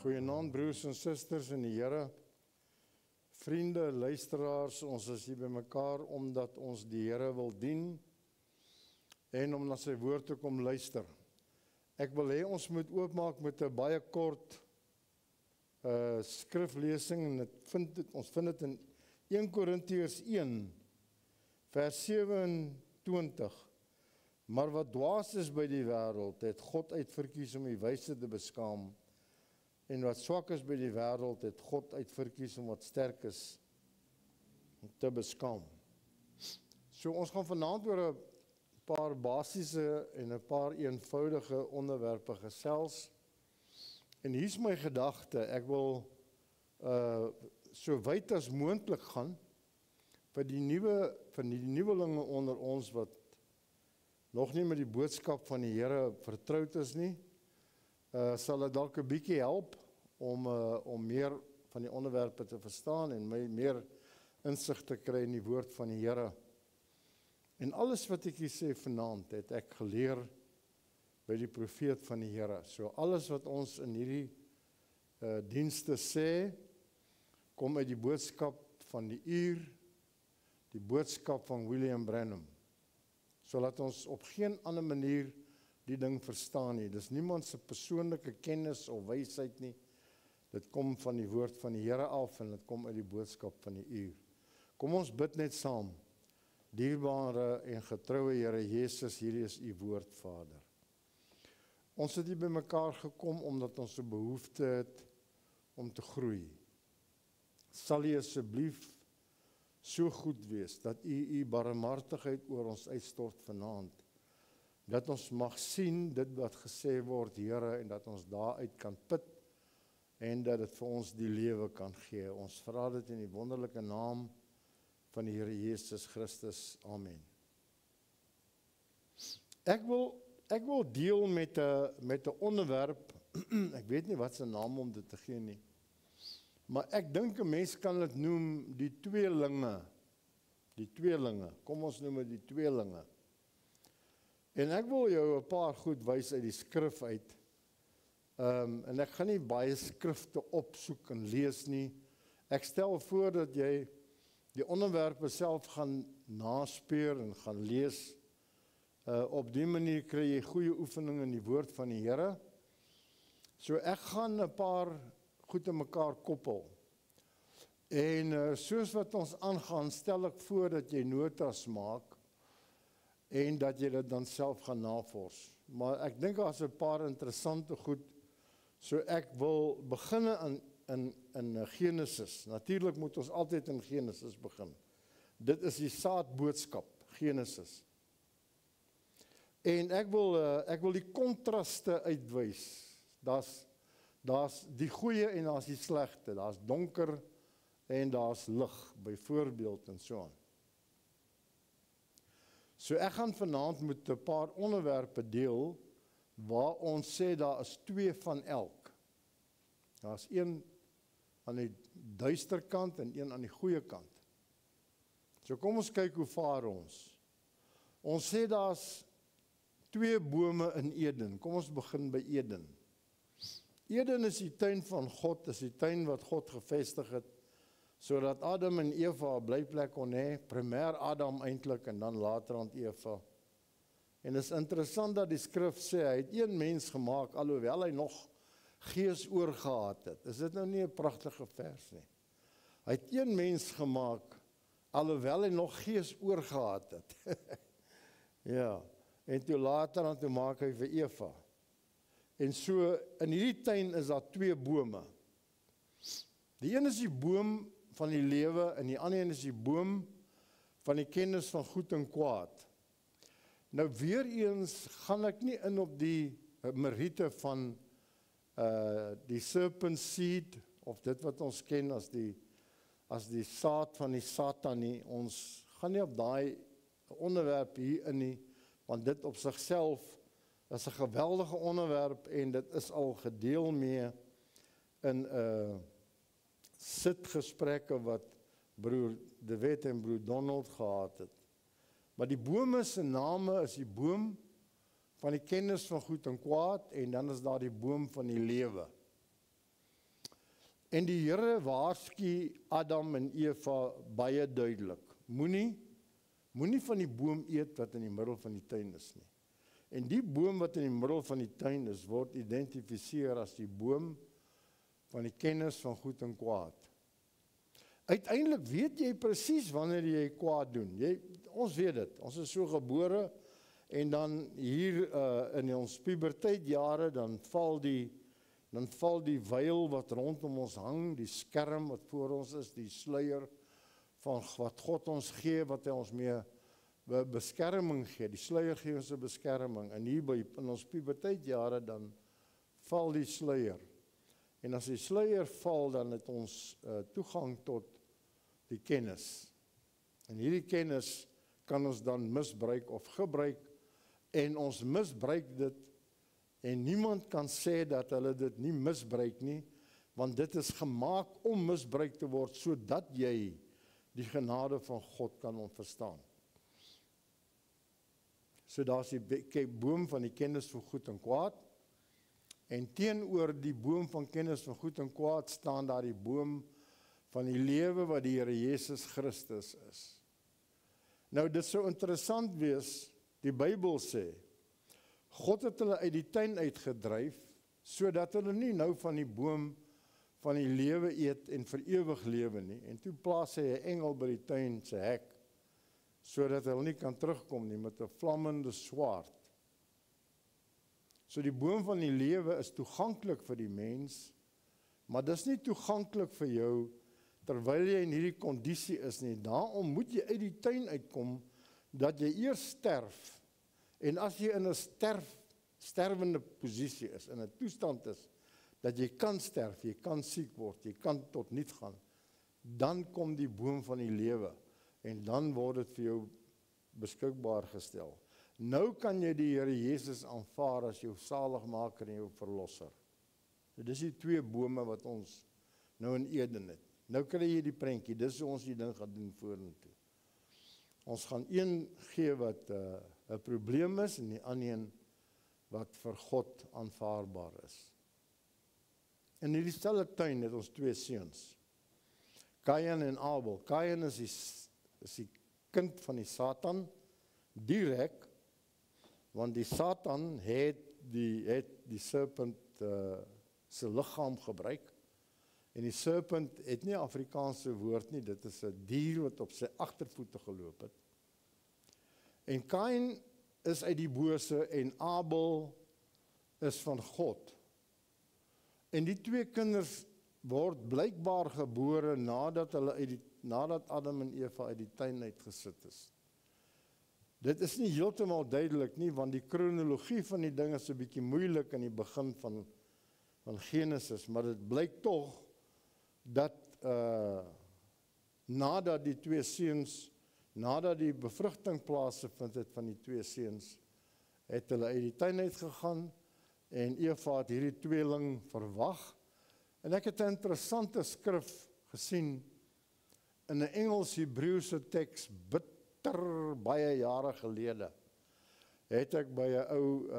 Goeienaand broers en susters in die Here, vriende, luisteraars, ons is hier by mekaar omdat ons die Here wil dien en om na sy woord te kom luister. Ek wil hê ons moet oopmaak met 'n baie kort skriflesing en ons vind dit in 1 Korintiërs 1 vers 27. Maar wat dwaas is by die wêreld, het God uitverkies om die wyse te beskaam. En wat swak is by die wêreld, het God uitverkies om wat sterk is te beskaam. So ons gaan vanaand oor 'n paar basiese en 'n paar eenvoudige onderwerpe gesels. En hier's my gedagte, ek wil so wyd as moontlik gaan vir die nuwelinge onder ons wat nog nie met die boodskap van die Here vertroud is nie. Sal dit dalk 'n bietjie help om meer van die onderwerpe te verstaan en meer insig te kry in die woord van die Here. En alles wat ek hier sê vanaand het ek geleer by die profeet van die Here. So alles wat ons in hierdie dienste sê, kom uit die boodskap van die uur, die boodskap van William Branham. So laat ons op geen ander manier die ding verstaan nie. Dis niemand se persoonlike kennis of wysheid nie. Dit kom van die woord van die Here af en dit kom uit die boodskap van die uur. Kom ons bid net saam. Dierbare en getroue Here Jesus, hierdie is u woord, Vader. Ons het hier by mekaar gekom omdat ons 'n behoefte het om te groei. Sal u asseblief so goed wees dat u barmhartigheid oor ons uitstort vanaand. Dat ons mag sien dit wat gesê word, Here, en dat ons daaruit kan put en dat dit vir ons die lewe kan gee. Ons vra dit in die wonderlike naam van die Here Jesus Christus. Amen. Ek wil deel met 'n onderwerp, ek weet nie wat se naam om dit te gee nie, maar ek dink 'n mens kan dit noem die tweelinge. Die tweelinge, kom ons noem dit die tweelinge. En ek wil jou 'n paar goed wys uit die skrif uit. En ek gaan nie baie skrifte opsoek en lees nie. Ek stel voor dat jy die onderwerpe self gaan naspeur en gaan lees. Op die manier kry jy goeie oefening in die woord van die Here. So ek gaan 'n paar goed in mekaar koppel. En soos wat ons aangaan, stel ek voor dat jy notas maak en dat jy dit dan self gaan navors. Maar ek dink daar's 'n paar interessante goed. So ek wil begin in Genesis. Natuurlik moet ons altyd in Genesis begin. Dit is die saadboodskap, Genesis. En ek wil die kontraste uitwys. Daar's die goeie en daar's die slegte. Daar's donker en daar's lig, byvoorbeeld en so aan. So ek gaan vanaand met 'n paar onderwerpe deel waar ons sê daar is 2 van elk. Daar's een aan die duister kant en een aan die goeie kant. So kom ons kyk hoe vaar ons. Ons sê daar's 2 bome in Eden. Kom ons begin by Eden. Eden is die tuin van God, is die tuin wat God gevestig het, sodat Adam en Eva 'n blyplek kon hê, primêr Adam eintlik en dan later aan Eva. En is interessant dat die skrif sê, hy het een mens gemaak, alhoewel hy nog gees oorgehad het. Is dit nou nie 'n pragtige vers nie? Hy het een mens gemaak, alhoewel hy nog gees oorgehad het. Ja, en toe later aan toe maak hy vir Eva. En so, in hierdie tuin is daar 2 bome. Die een is die boom van die lewe en die ander een is die boom van die kennis van goed en kwaad. Nou weer eens gaan ek nie in op die meriete van die serpent seed of dit wat ons ken as die saad van die Satan nie. Ons gaan nie op daai onderwerp hier in nie, want dit op sigself is 'n geweldige onderwerp en dit is al gedeel mee in sitgesprekke wat broer De Wet en broer Donald gehad het. Maar die bome se name is die boom van die kennis van goed en kwaad en dan is daar die boom van die lewe. En die Here waarsku Adam en Eva baie duidelik. Moenie van die boom eet wat in die middel van die tuin is nie. En die boom wat in die middel van die tuin is, word identifiseer as die boom van die kennis van goed en kwaad. Uiteindelik weet jy presies wanneer jy kwaad doen. Ons weet dit, ons is so gebore, en dan hier in ons puberteitjare, dan val die veil wat rondom ons hang, die skerm wat voor ons is, die sluier van wat God ons gee, wat hy ons mee beskerming gee. Die sluier gee ons 'n beskerming. En hier in ons puberteitjare dan val die sluier. En as die sluier val, dan het ons toegang tot die kennis. En hierdie kennis kan ons dan misbruik of gebruik, en ons misbruik dit, en niemand kan sê dat hulle dit nie misbruik nie, want dit is gemaak om misbruik te word, sodat jy die genade van God kan verstaan. So daar's die boom van die kennis van goed en kwaad, en teenoor die boom van kennis van goed en kwaad staan daar die boom van die lewe wat die Here Jesus Christus is. Nou dit sou interessant wees, die Bybel sê, God het hulle uit die tuin uitgedryf, sodat hulle nie nou van die boom van die lewe eet en vir ewig lewe nie. En toe plaas hy 'n engel by die tuin se hek, sodat hulle nie kan terugkom nie met 'n vlammende swaard. So die boom van die lewe is toeganklik vir die mens, maar dis nie toeganklik vir jou terwyl jy in hierdie kondisie is nie. Daarom moet jy uit die tuin uitkom, dat jy eers sterf, en as jy in 'n sterwende posisie is, in 'n toestand is, dat jy kan sterf, jy kan siek word, jy kan tot niet gaan, dan kom die boom van die lewe, en dan word dit vir jou beskikbaar gestel. Nou kan jy die Here Jesus aanvaar as jou saligmaker en jou verlosser. Dit is die twee bome wat ons nou in Eden het. Nou kry jy die prentjie, dis hoe ons die ding gaan doen vorentoe. Ons gaan een gee wat 'n probleem is, en die ander een wat vir God aanvaarbaar is. In hierdie selfde tuin het ons twee seuns, Kain en Abel. Kain is die kind van die Satan, direk, want die Satan het die serpent se liggaam gebruik, en die serpent het nie 'n Afrikaanse woord nie, dit is 'n dier wat op sy agtervoete geloop het. En Kain is uit die bose, en Abel is van God. En die twee kinders word blykbaar gebore nadat Adam en Eva uit die tuin uitgesit is. Dit is nie heeltemal duidelik nie, want die kronologie van die ding is 'n bietjie moeilik in die begin van Genesis, maar dit blyk tog dat nadat die twee seuns, nadat die bevrugting plaasgevind het van die twee seuns, het hulle uit die tuin uitgegaan, en Eva het hierdie tweeling verwag. En ek het 'n interessante skrif gesien in 'n Engels-Hebreëse teks, bitter baie jare gelede, het ek by 'n ou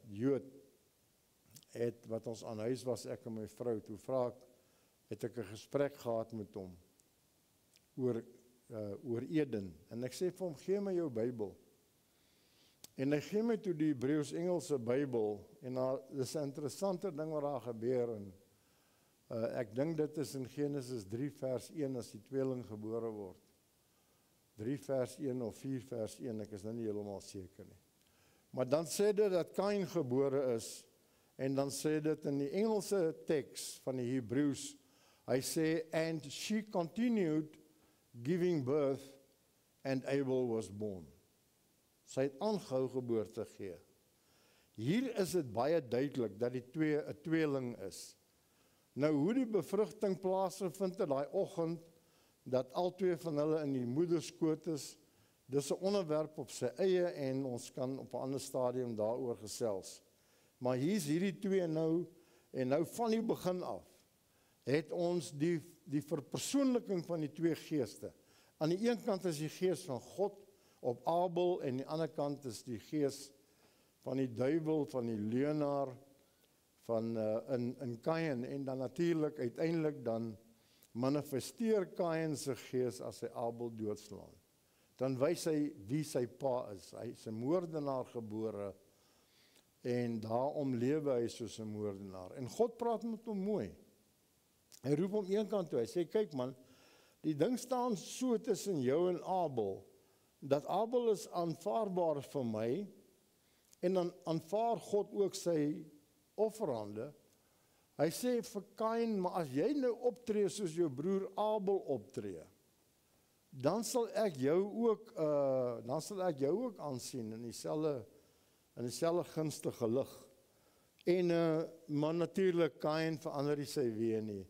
Jood, wat ons aan huis was, ek en my vrou, toe vra ek, het ek 'n gesprek gehad met hom oor Eden, en ek sê vir hom, gee my jou Bybel, en hy gee my toe die Hebreëus-Engelse Bybel, en dis 'n interessante ding wat daar gebeur, en ek dink dit is in Genesis 3 vers 1, as die tweeling gebore word, 3 vers 1 of 4 vers 1, ek is nou nie heeltemal seker nie, maar dan sê dit dat Kain gebore is, en dan sê dit in die Engelse teks van die Hebreëus, hy sê, and she continued giving birth, and Abel was born. Sy het aangehou geboorte gee. Hier is dit baie duidelik dat die twee 'n tweeling is. Nou hoe die bevrugting plaasgevind het daai oggend, dat al twee van hulle in die moederskoot is, dis 'n onderwerp op sy eie, en ons kan op 'n ander stadium daaroor gesels. Maar hier's hierdie twee nou, en nou van die begin af, het ons die verpersoonliking van die twee geeste. Aan die een kant is die gees van God op Abel, en aan die ander kant is die gees van die duiwel, van die leuenaar, van in Kain, en dan natuurlik uiteindelik dan manifesteer Kain se gees as hy Abel doodslaan. Dan wys hy wie sy pa is. Hy is 'n moordenaar gebore en daarom lewe hy soos 'n moordenaar. En God praat met hom mooi. Hy roep hom een kant toe. Hy sê, kyk man, die ding staan so tussen jou en Abel, dat Abel is aanvaarbaar vir my, en dan aanvaar God ook sy offerande. Hy sê vir Kain, maar as jy nou optree soos jou broer Abel optree, dan sal ek jou ook aansien in dieselfde gunstige lig. En maar natuurlik Kain verander nie sy weë nie.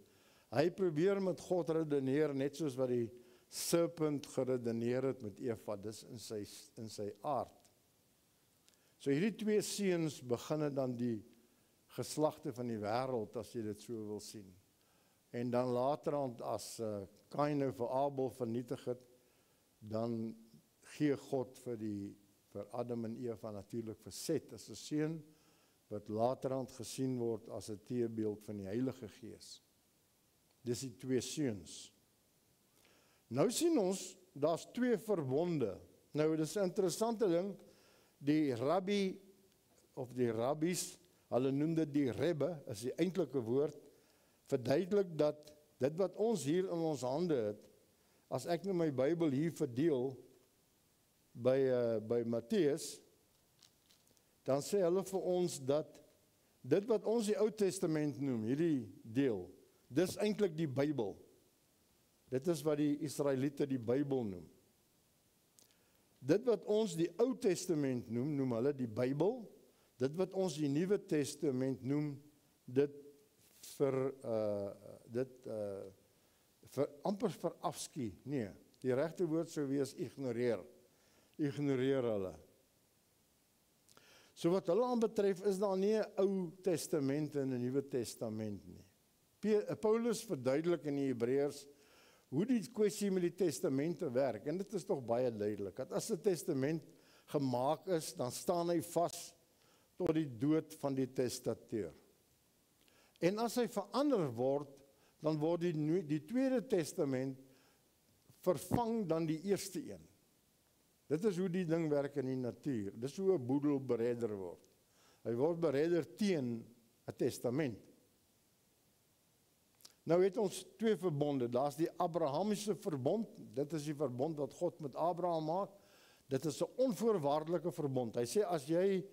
Hy probeer met God redeneer, net soos wat die serpent geredeneer het met Eva, dis in sy aard. So hierdie twee seuns beginne dan die geslagte van die wêreld, as jy dit so wil sien. En dan later, as Kain nou vir Abel vernietig het, dan gee God vir Adam en Eva natuurlik vir Set as 'n seun, wat later gesien word as 'n teebeeld van die Heilige Gees. Dis die twee seuns. Nou sien ons, daar's twee verbonde. Nou, dis 'n interessante ding, die rabbi, of die rabbies, hulle noem dit die rebbe, is die eintlike woord, verduidelik dat dit wat ons hier in ons hande het, as ek nou my Bybel hier verdeel, by Matteus, dan sê hulle vir ons dat dit wat ons die Ou Testament noem, hierdie deel, dis eintlik die Bybel. Dit is wat die Israeliete die Bybel noem. Dit wat ons die Ou Testament noem hulle die Bybel. Dit wat ons die Nuwe Testament noem, dit amper verafskie. Nee, die regte woord sou wees ignoreer. Ignoreer hulle. So wat hulle aanbetref, is daar nie 'n Ou Testament en 'n Nuwe Testament nie. Paulus verduidelik in die Hebreërs hoe die kwessie met die testamente werk, en dit is tog baie duidelik, dat as 'n testament gemaak is, dan staan hy vas tot die dood van die testateur. En as hy verander word, dan word die Tweede Testament vervang dan die eerste een. Dit is hoe die ding werk in die natuur. Dis hoe 'n boedel beredder word. Hy word beredder teen 'n testament. Nou het ons twee verbonde. Daar's die Abrahamiese verbond. Dit is die verbond wat God met Abraham maak. Dit is 'n onvoorwaardelike verbond. Hy sê, as jy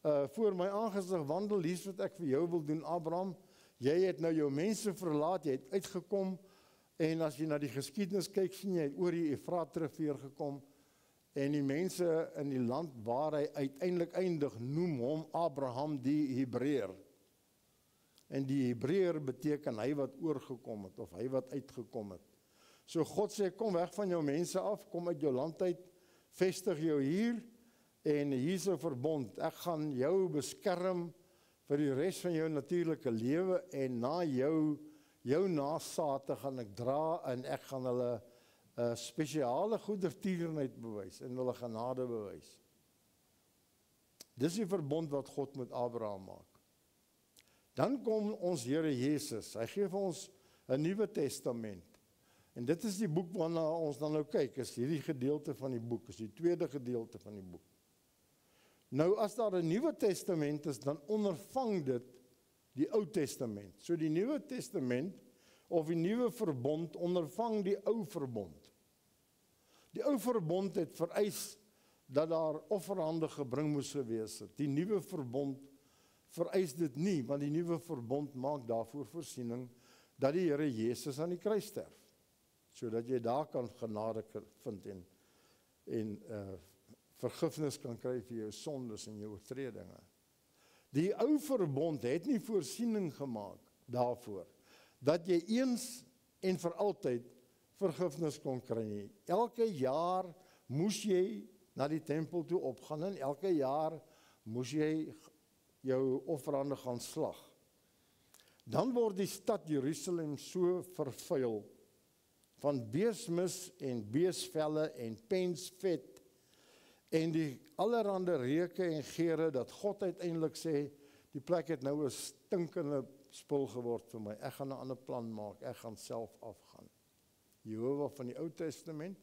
voor my aangesig wandel, hier's wat ek vir jou wil doen, Abraham. Jy het nou jou mense verlaat, jy het uitgekom, en as jy na die geskiedenis kyk, sien jy oor die Efraatrivier gekom, en die mense in die land waar hy uiteindelik eindig, noem hom Abraham die Hebreër. En die Hebreër beteken hy wat oorgekom het, of hy wat uitgekom het. So God sê, kom weg van jou mense af, kom uit jou land uit, vestig jou hier, en hier's 'n verbond. Ek gaan jou beskerm vir die res van jou natuurlike lewe, en na jou nageslagte gaan ek dra, en ek gaan hulle spesiale goedertierenheid bewys, en hulle genade bewys. Dis die verbond wat God met Abraham maak. Dan kom ons Here Jesus, hy gee vir ons 'n Nuwe Testament. En dit is die boek waarna ons dan nou kyk, is hierdie gedeelte van die boek, is die tweede gedeelte van die boek. Nou as daar 'n Nuwe Testament is, dan ondervang dit die Ou Testament. So die Nuwe Testament, of die Nuwe Verbond, ondervang die Ou Verbond. Die Ou Verbond het vereis dat daar offerhande gebring moes gewees het. Die Nuwe Verbond vereis dit nie, want die Nuwe Verbond maak daarvoor voorsiening dat die Here Jesus aan die kruis sterf, sodat jy daar kan genade vind en vergifnis kan kry vir jou sondes en jou oortredinge. Die Ou Verbond het nie voorsiening gemaak daarvoor dat jy eens en vir altyd vergifnis kon kry nie. Elke jaar moes jy na die tempel toe opgaan, en elke jaar moes jy jou offerande gaan slag. Dan word die stad Jerusalem so vervuil van beesmis en beesvelle en pensvet en die allerhande reuke en geure, dat God uiteindelik sê, Die plek het nou 'n stinkende spul geword vir my. Ek gaan 'n ander plan maak. Ek gaan self afgaan. Jehova van die Ou Testament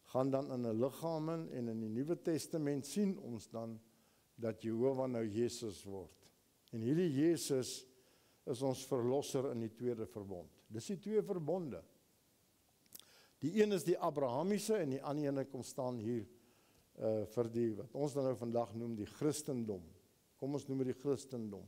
gaan dan in 'n liggaam in, en in die Nuwe Testament sien ons dan dat Jehova nou Jesus word. En hierdie Jesus is ons verlosser in die tweede verbond. Dis die twee verbonde. Die een is die Abrahamiese en die ander ene kom staan hier vir die, wat ons dan nou vandag noem, die Christendom. Kom ons noem dit die Christendom.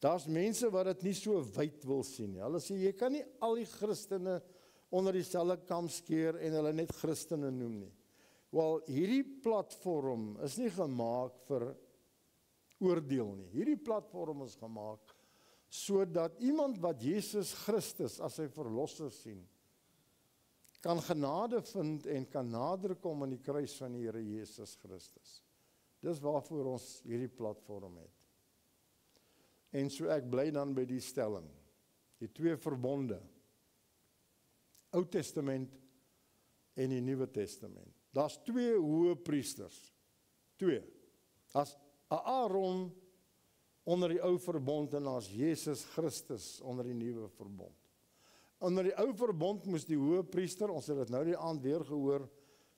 Daar's mense wat dit nie so wyd wil sien nie. Hulle sê, jy kan nie al die Christene onder dieselfde kam skeer en hulle net Christene noem nie. Wel, hierdie platform is nie gemaak vir oordeel nie. Hierdie platform is gemaak sodat iemand wat Jesus Christus as sy verlosser sien, kan genade vind en kan nader kom aan die kruis van die Here Jesus Christus. Dis waarvoor ons hierdie platform het. En so ek bly dan by die stelling, die twee verbonde, Ou Testament en die Nuwe Testament. Daar's twee hoë priesters. Twee. As Aaron onder die ou verbond en as Jesus Christus onder die nuwe verbond. Onder die ou verbond moes die hoë priester, ons het dit nou die aand weer gehoor,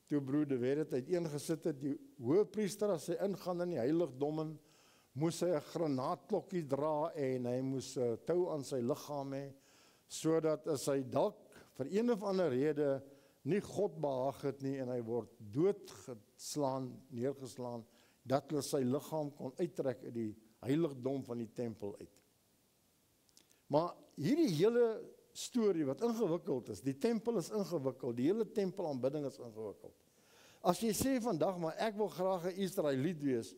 toe broer De Wet het uiteengesit het, die hoë priester as hy ingaan in die heiligdom in, moes hy 'n granaatklokkie dra en hy moes 'n tou aan sy liggaam hê, sodat as hy dalk vir een of ander rede nie God behaag het nie en hy word doodgeslaan, neergeslaan, dat hulle sy liggaam kon uittrek uit die heiligdom van die tempel uit. Maar hierdie hele storie wat ingewikkeld is, die tempel is ingewikkeld, die hele tempelaanbidding is ingewikkeld. As jy sê vandag, maar ek wil graag 'n Israeliet wees,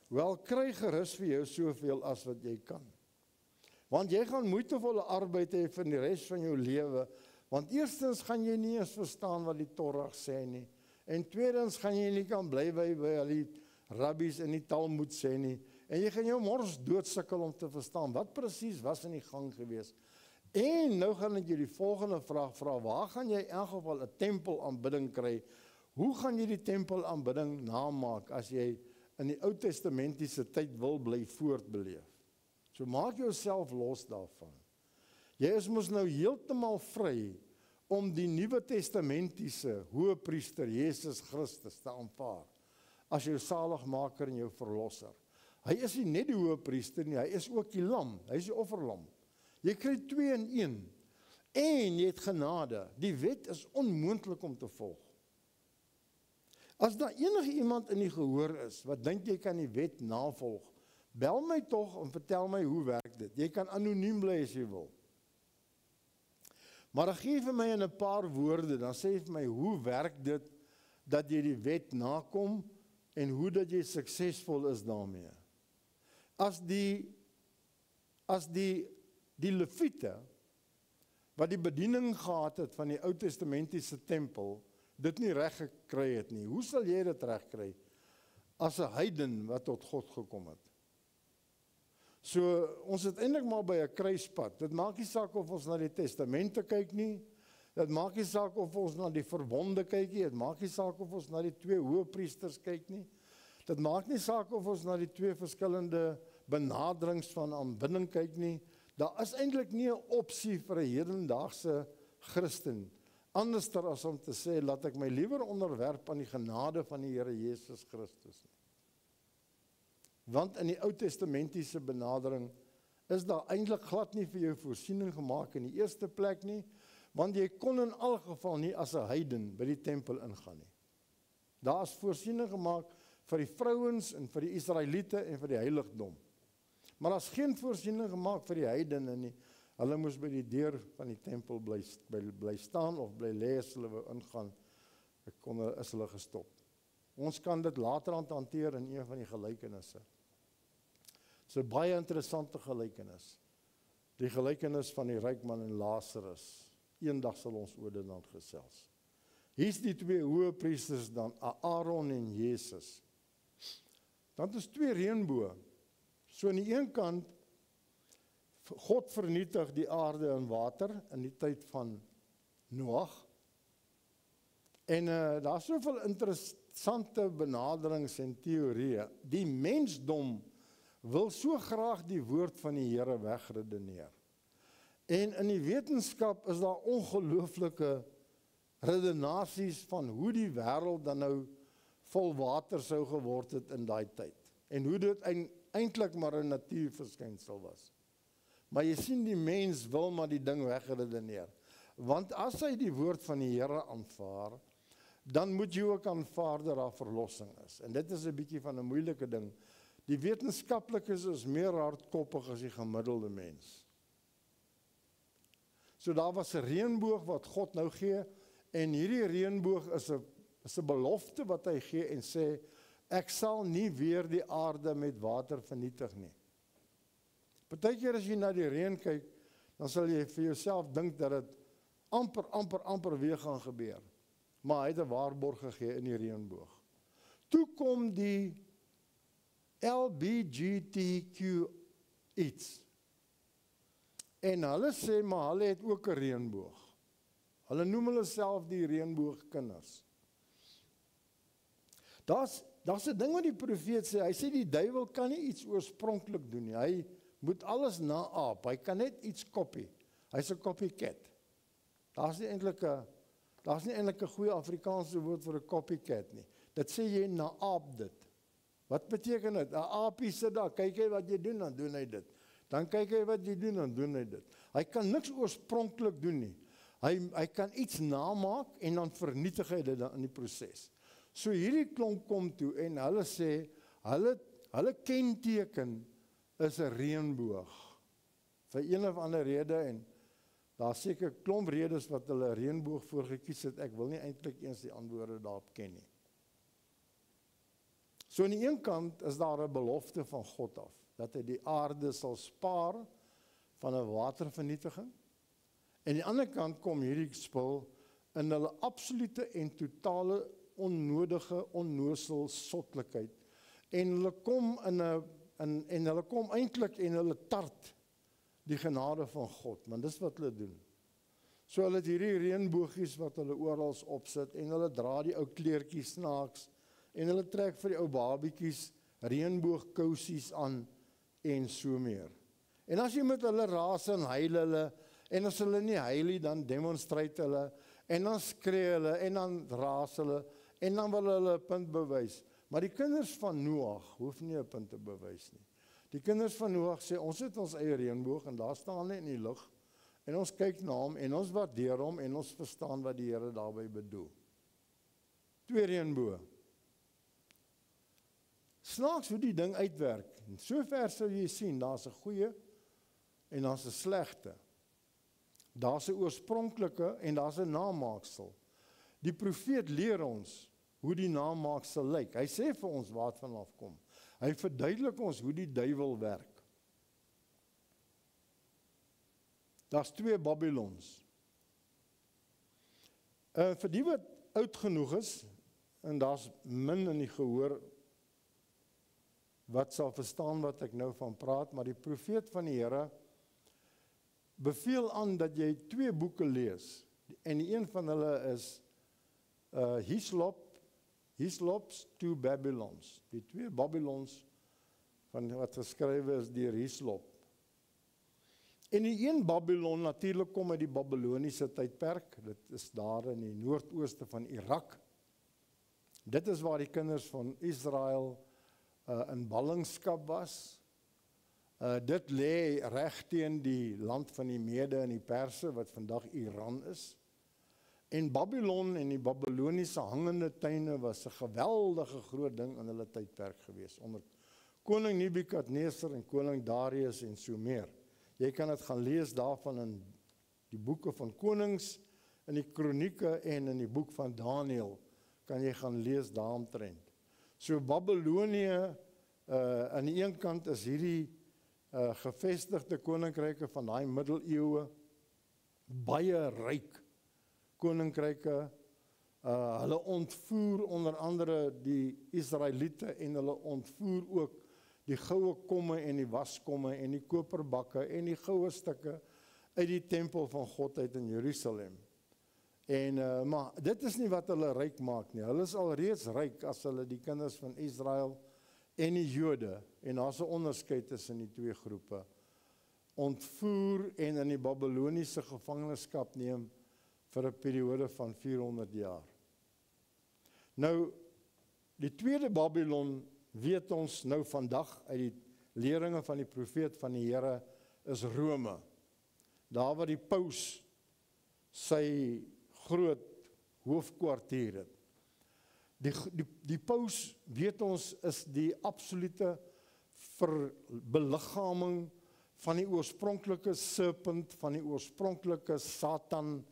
wel, kry gerus vir jou soveel as wat jy kan. Want jy gaan moeitevolle arbeid hê vir die res van jou lewe, want eerstens gaan jy nie eens verstaan wat die Torah sê nie, en tweedens gaan jy nie kan bly by al die rabbies in die Talmud sê nie, en jy gaan jou mors doodsukkel om te verstaan, wat presies was in die gang gewees. En nou gaan ek jy die volgende vraag vra, waar gaan jy in elk geval 'n tempelaanbidding kry? Hoe gaan jy die tempelaanbidding namaak as jy in die Ou Testamentiese tyd wil bly voortbeleef? So maak jouself los daarvan. Jy is mos nou heeltemal vry om die Nuwe Testamentiese Hoëpriester Jesus Christus te aanvaar as jou saligmaker en jou verlosser. Hy is nie net die Hoëpriester nie, hy is ook die lam, hy is die offerlam. Jy kry 2 in 1 en jy het genade. Die wet is onmoontlik om te volg. As daar enige iemand in die gehoor is wat dink jy kan die wet navolg, bel my tog en vertel my hoe werk dit. Jy kan anoniem bly as jy wil. Maar dan gee vir my in 'n paar woorde, dan sê vir my hoe werk dit dat jy die wet nakom en hoe dat jy suksesvol is daarmee. As die Lewiete wat die bediening gehad het van die Ou Testamentiese tempel dit nie reg gekry het nie, hoe sal jy dit reg kry as 'n heiden wat tot God gekom het? So ons het eintlik maar by 'n kruispunt. Dit maak nie saak of ons na die testamente kyk nie, dit maak nie saak of ons na die verbonde kyk nie, dit maak nie saak of ons na die 2 hoëpriesters kyk nie, dit maak nie saak of ons na die 2 verskillende benaderings van aanbidding kyk nie. Daar is eintlik nie 'n opsie vir 'n hedendaagse Christen, anderster as om te sê, laat ek my liewer onderwerp aan die genade van die Here Jesus Christus. Want in die Ou Testamentiese benadering is daar eintlik glad nie vir jou voorsiening gemaak in die eerste plek nie, want jy kon in elk geval nie as 'n heiden by die tempel ingaan nie. Daar is voorsiening gemaak vir die vrouens en vir die Israeliete en vir die heiligdom. Maar daar is geen voorsiening gemaak vir die heidene nie. Hulle moes by die deur van die tempel bly staan of bly lê as hulle wou ingaan. Is hulle gestop. Ons kan dit later aan hanteer in een van die gelykenisse. Dit is 'n baie interessante gelykenis. Die gelykenis van die ryk man en Lazarus. Eendag sal ons oor dit dan gesels. Hier's die 2 hoëpriesters dan, Aaron en Jesus. Dan is 2 reënboë. So aan die een kant, God vernietig die aarde en water in die tyd van Noag. En daar is soveel interessante benaderings en teorieë. Die mensdom wil so graag die woord van die Here wegredeneer. En in die wetenskap is daar ongelooflike redenasies van hoe die wêreld dan nou vol water sou geword het in daai tyd. En hoe dit eintlik maar 'n natuurverskynsel was. Maar jy sien die mens wil maar die ding wegredeneer. Want as hy die woord van die Here aanvaar, dan moet jy ook aanvaar dat daar verlossing is. En dit is 'n bietjie van 'n moeilike ding. Die wetenskaplikes is meer hardkoppig as die gemiddelde mens. So daar was 'n reënboog wat God nou gee, en hierdie reënboog is 'n belofte wat hy gee en sê, ek sal nie weer die aarde met water vernietig nie. Partykeer as jy na die reën kyk, dan sal jy vir jouself dink dat dit amper weer gaan gebeur. Maar hy het 'n waarborg gegee in die reënboog. Toe kom die LGBTQ iets. En hulle sê, maar hulle het ook 'n reënboog. Hulle noem hulle self die reënboogkinders. Daar's 'n ding wat die profeet sê, hy sê die duiwel kan nie iets oorspronklik doen nie. Hy moet alles naaap. Hy kan net iets kopie. Hy's 'n copycat. Daar's nie eintlik 'n goeie Afrikaanse woord vir 'n copycat nie. Dit sê jy naaap dit. Wat beteken dit? 'n Aapie sit daar, kyk hy wat jy doen, dan doen hy dit. Dan kyk hy wat jy doen, dan doen hy dit. Hy kan niks oorspronklik doen nie. Hy kan iets namaak en dan vernietig hy dit dan in die proses. So hierdie klomp kom toe en hulle sê, hulle kenteken is 'n reënboog. Vir een of ander rede, en daar seker klomp redes wat hulle 'n reënboog voorgekies het, ek wil nie eintlik eens die antwoorde daarop ken nie. So aan die een kant is daar 'n belofte van God af, dat hy die aarde sal spaar van 'n watervernietiging. En aan die ander kant kom hierdie spul in hulle absolute en totale onnodige, onnosel sotlikheid. En hulle kom en hulle kom eintlik en hulle tart die genade van God, want dis wat hulle doen. So hulle het hierdie reënboogies wat hulle oral opsit en hulle dra die ou kleertjies snaaks en hulle trek vir die ou babietjies reënboogkousies aan en so meer. En as jy met hulle raas en huil hulle, en as hulle nie huil nie, dan demonstreer hulle, en dan skree hulle, en dan raas hulle, en dan wil hulle 'n punt bewys. Maar die kinders van Noag hoef nie 'n punt te bewys nie. Die kinders van Noag sê, ons het ons eie reënboog, en daar staan hy in die lug, en ons kyk na hom, en ons waardeer hom, en ons verstaan wat die Here daarby bedoel. 2 reënboë. Snaaks hoe die ding uitwerk. En sover sou jy sien, daar's 'n goeie, en daar's 'n slegte. Daar's 'n oorspronklike, en daar's 'n namaaksel. Die profeet leer ons hoe die namaaksel lyk. Hy sê vir ons waar dit vanaf kom. Hy verduidelik ons hoe die duiwel werk. Daar's 2 Babylons. Vir die wat oud genoeg is, en daar's min in die gehoor wat sal verstaan wat ek nou van praat, maar die profeet van die Here beveel aan dat jy 2 boeke lees. En die een van hulle is Hislop's 2 Babylons. Die 2 Babylons van wat geskrywe is deur Hislop. En die een Babylon natuurlik kom uit die Babiloniese tydperk. Dit is daar in die noordooste van Irak. Dit is waar die kinders van Israel in ballingskap was. Dit lê reg teen die land van die Mede en die Perse wat vandag Iran is. En Babylon en die Babiloniese hangende tuine was 'n geweldige groot ding in hulle tydperk gewees onder koning Nebukadnesar en koning Darius en so meer. Jy kan dit gaan lees daarvan in die boeke van konings, in die kronieke en in die boek van Daniël kan jy gaan lees daaromtrent. So Babylonië aan die een kant is hierdie gevestigde koninkryke van daai middeleeue, baie ryk koninkryke, hulle ontvoer onder andere die Israeliete en hulle ontvoer ook die goue komme en die waskomme en die koperbakke en die goue stukke uit die tempel van God uit in Jerusalem. En maar dit is nie wat hulle ryk maak nie. Hulle is al reeds ryk as hulle die kinders van Israel en die Jode, en daar's 'n onderskeid tussen die twee groepe, ontvoer en in die Babyloniese gevangenskap neem vir 'n periode van 400 jaar. Nou, die tweede Babylon weet ons nou vandag uit die leringe van die profeet van die Here is Rome. Daar waar die paus sy groot hoofkwartier het. Die paus, weet ons, is die absolute verbeliggaming van die oorspronklike serpent, van die oorspronklike Satan,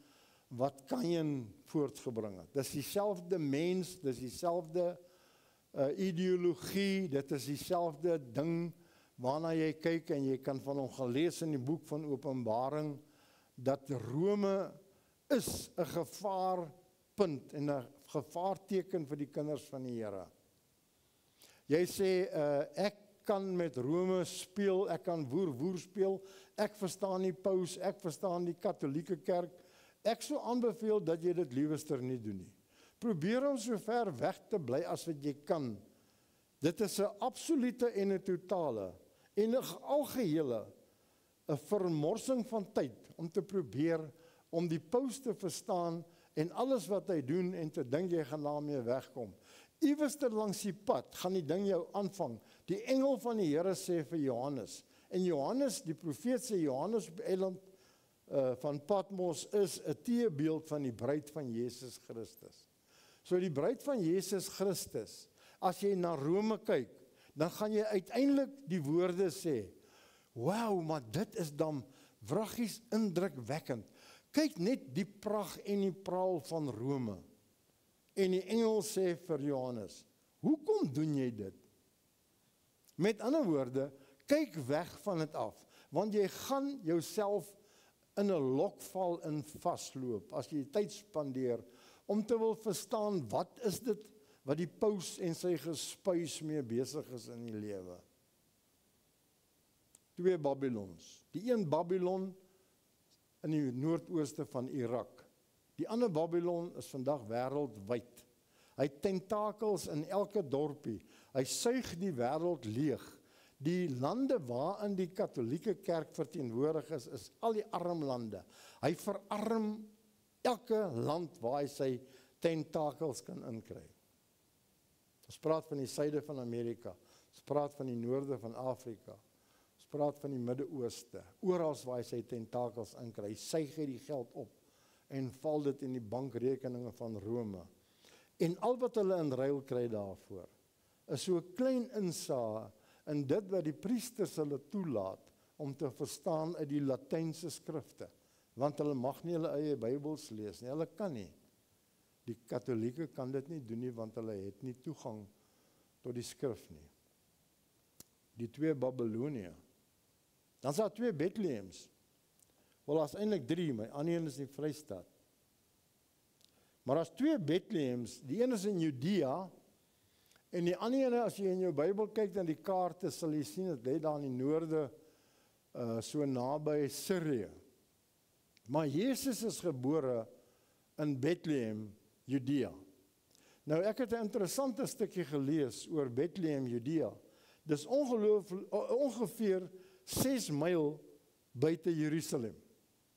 wat Kain voortgebring het. Dis dieselfde mens, dis dieselfde ideologie, dit is dieselfde ding waarna jy kyk en jy kan van hom gelees in die boek van Openbaring, dat Rome is 'n gevaarpunt en 'n gevaarteken vir die kinders van die Here. Jy sê, ek kan met Rome speel, ek kan woer speel, ek verstaan die paus, ek verstaan die katholieke kerk, ek sou aanbeveel dat jy dit liewerster nie doen nie. Probeer om so ver weg te bly as wat jy kan. Dit is 'n absolute en 'n totale en 'n algehele 'n vermorsing van tyd om te probeer om die paus te verstaan en alles wat hy doen en te dink jy gaan daarmee wegkom. Iewester langs die pad gaan die ding jou aanvang. Die engel van die Here sê vir Johannes, en Johannes, die profeet sê Johannes op die eiland van Patmos is 'n teebeeld van die bruid van Jesus Christus. So die bruid van Jesus Christus, as jy na Rome kyk, dan gaan jy uiteindelik die woorde sê, wow, maar dit is dan wraggies indrukwekkend. Kyk net die pragt en die praal van Rome. En die engel sê vir Johannes, hoekom doen jy dit? Met ander woorde, kyk weg van dit af, want jy gaan jouself in 'n lokval in vasloop, as jy tyd spandeer, om te wil verstaan, wat is dit, wat die paus en sy gespuis mee besig is in die lewe. Twee Babylons. Die een Babylon in die noordooste van Irak. Die ander Babylon is vandag wêreldwyd. Hy het tentakels in elke dorpie. Hy suig die wêreld leeg. Die lande waarin die katholieke kerk verteenwoordig is al die arm lande. Hy verarm elke land waar hy sy tentakels kan inkry. Ons praat van die suide van Amerika, ons praat van die noorde van Afrika, ons praat van die Midde-Ooste, oral waar hy sy tentakels inkry, hy suig hy die geld op en val dit in die bankrekeninge van Rome. En al wat hulle in ruil kry daarvoor, is so 'n klein insaag in dit wat die priesters hulle toelaat om te verstaan uit die Latynse skrifte, want hulle mag nie hulle eie Bybels lees nie, hulle kan nie. Die katholieke kan dit nie doen nie, want hulle het nie toegang tot die skrif nie. Die twee Babylonie. Dan is daar twee Bethlehems. Wel, daar is eintlik drie, my ander een is die Vrystaat. Maar daar is twee Bethlehems, die een is in Judea, en die ander ene, as jy in jou Bybel kyk na die kaarte, sal jy sien, dit lê daar in die noorde, so naby Syrië. Maar Jesus is gebore in Bethlehem, Judea. Nou, ek het 'n interessante stukkie gelees oor Bethlehem, Judea. Dis ongeveer 6 myl buite Jerusalem,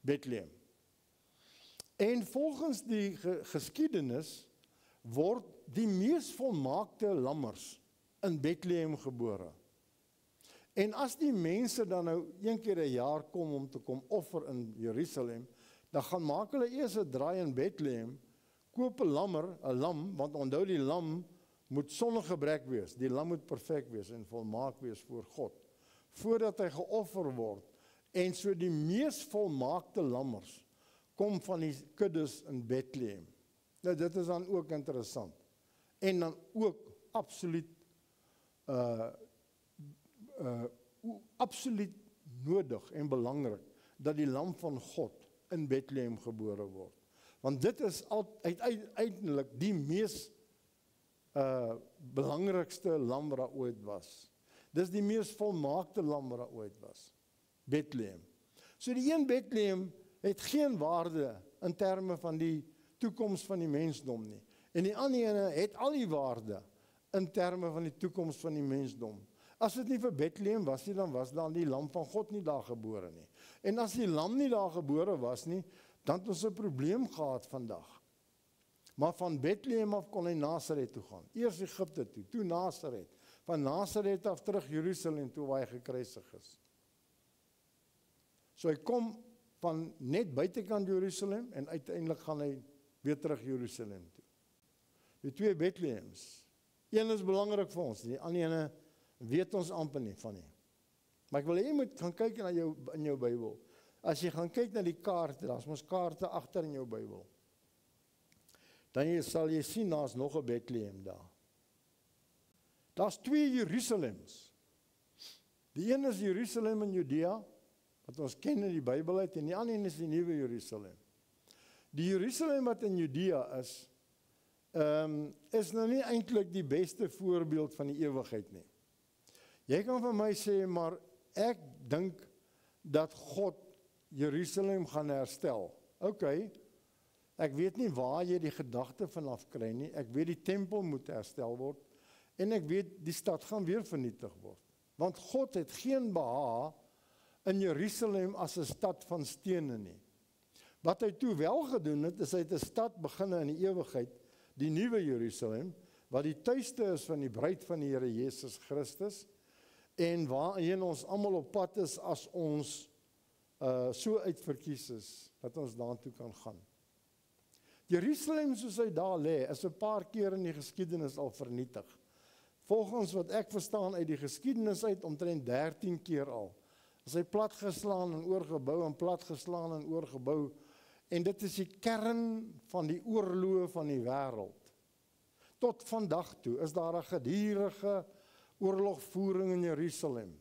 Bethlehem. En volgens die geskiedenis word die mees volmaakte lammers in Bethlehem gebore. En as die mense dan nou een keer 'n jaar kom om te kom offer in Jerusalem, dan gaan maak hulle eers 'n draai in Bethlehem, koop 'n lam, want onthou die lam moet sonder gebrek wees. Die lam moet perfek wees en volmaak wees voor God, voordat hy geoffer word. En so die mees volmaakte lammers kom van die kuddes in Bethlehem. Nou dit is dan ook interessant. En dan ook absoluut absoluut nodig en belangrik dat die lam van God in Bethlehem gebore word. Want dit is uiteindelik die mees belangrikste lam wat daar ooit was. Dis die mees volmaakte lam wat daar ooit was. Bethlehem. So die een Bethlehem het geen waarde in terme van die toekoms van die mensdom nie. En die ander ene het al die waarde in terme van die toekoms van die mensdom. As dit nie vir Bethlehem was nie, dan was dan die lam van God nie daar gebore nie. En as die lam nie daar gebore was nie, dan het ons 'n probleem gehad vandag. Maar van Bethlehem af kon hy Nasaret toe gaan. Eers Egipte toe Nasaret. Van Nasaret af terug Jerusalem toe waar hy gekruisig is. So hy kom van net buitekant Jerusalem en uiteindelik gaan hy weer terug Jerusalem toe. Die twee Bethlehems. Een is belangrik vir ons, die ander ene weet ons amper nie van nie. Maar ek wil hê jy moet gaan kyk na in jou Bybel. As jy gaan kyk na die kaarte, daar's mos kaarte agter in jou Bybel. Dan sal jy sien daar's nog 'n Bethlehem daar. Daar's twee Jerusalems. Die een is Jerusalem in Judea, wat ons ken in die Bybel uit, en die ander een is die nuwe Jerusalem. Die Jerusalem wat in Judea is nou nie eintlik die beste voorbeeld van die ewigheid nie. Jy kan vir my sê, maar ek dink dat God Jerusalem gaan herstel. OK, ek weet nie waar jy die gedagte vanaf kry nie. Ek weet die tempel moet herstel word, en ek weet die stad gaan weer vernietig word. Want God het geen behaag in Jerusalem as 'n stad van stene nie. Wat hy toe wel gedoen het, is hy het 'n stad beginne in die ewigheid, die nuwe Jerusalem, wat die tuiste is van die bruid van die Here Jesus Christus, en waarheen ons almal op pad is as ons so uitverkies is, dat ons daartoe kan gaan. Jerusalem soos hy daar lê, is 'n paar keer in die geskiedenis al vernietig. Volgens wat ek verstaan uit die geskiedenis uit, omtrent 13 keer al. Is hy platgeslaan en oorgebou en platgeslaan en oorgebou. En dit is die kern van die oorloë van die wêreld. Tot vandag toe is daar 'n gedurende oorlogvoering in Jerusalem.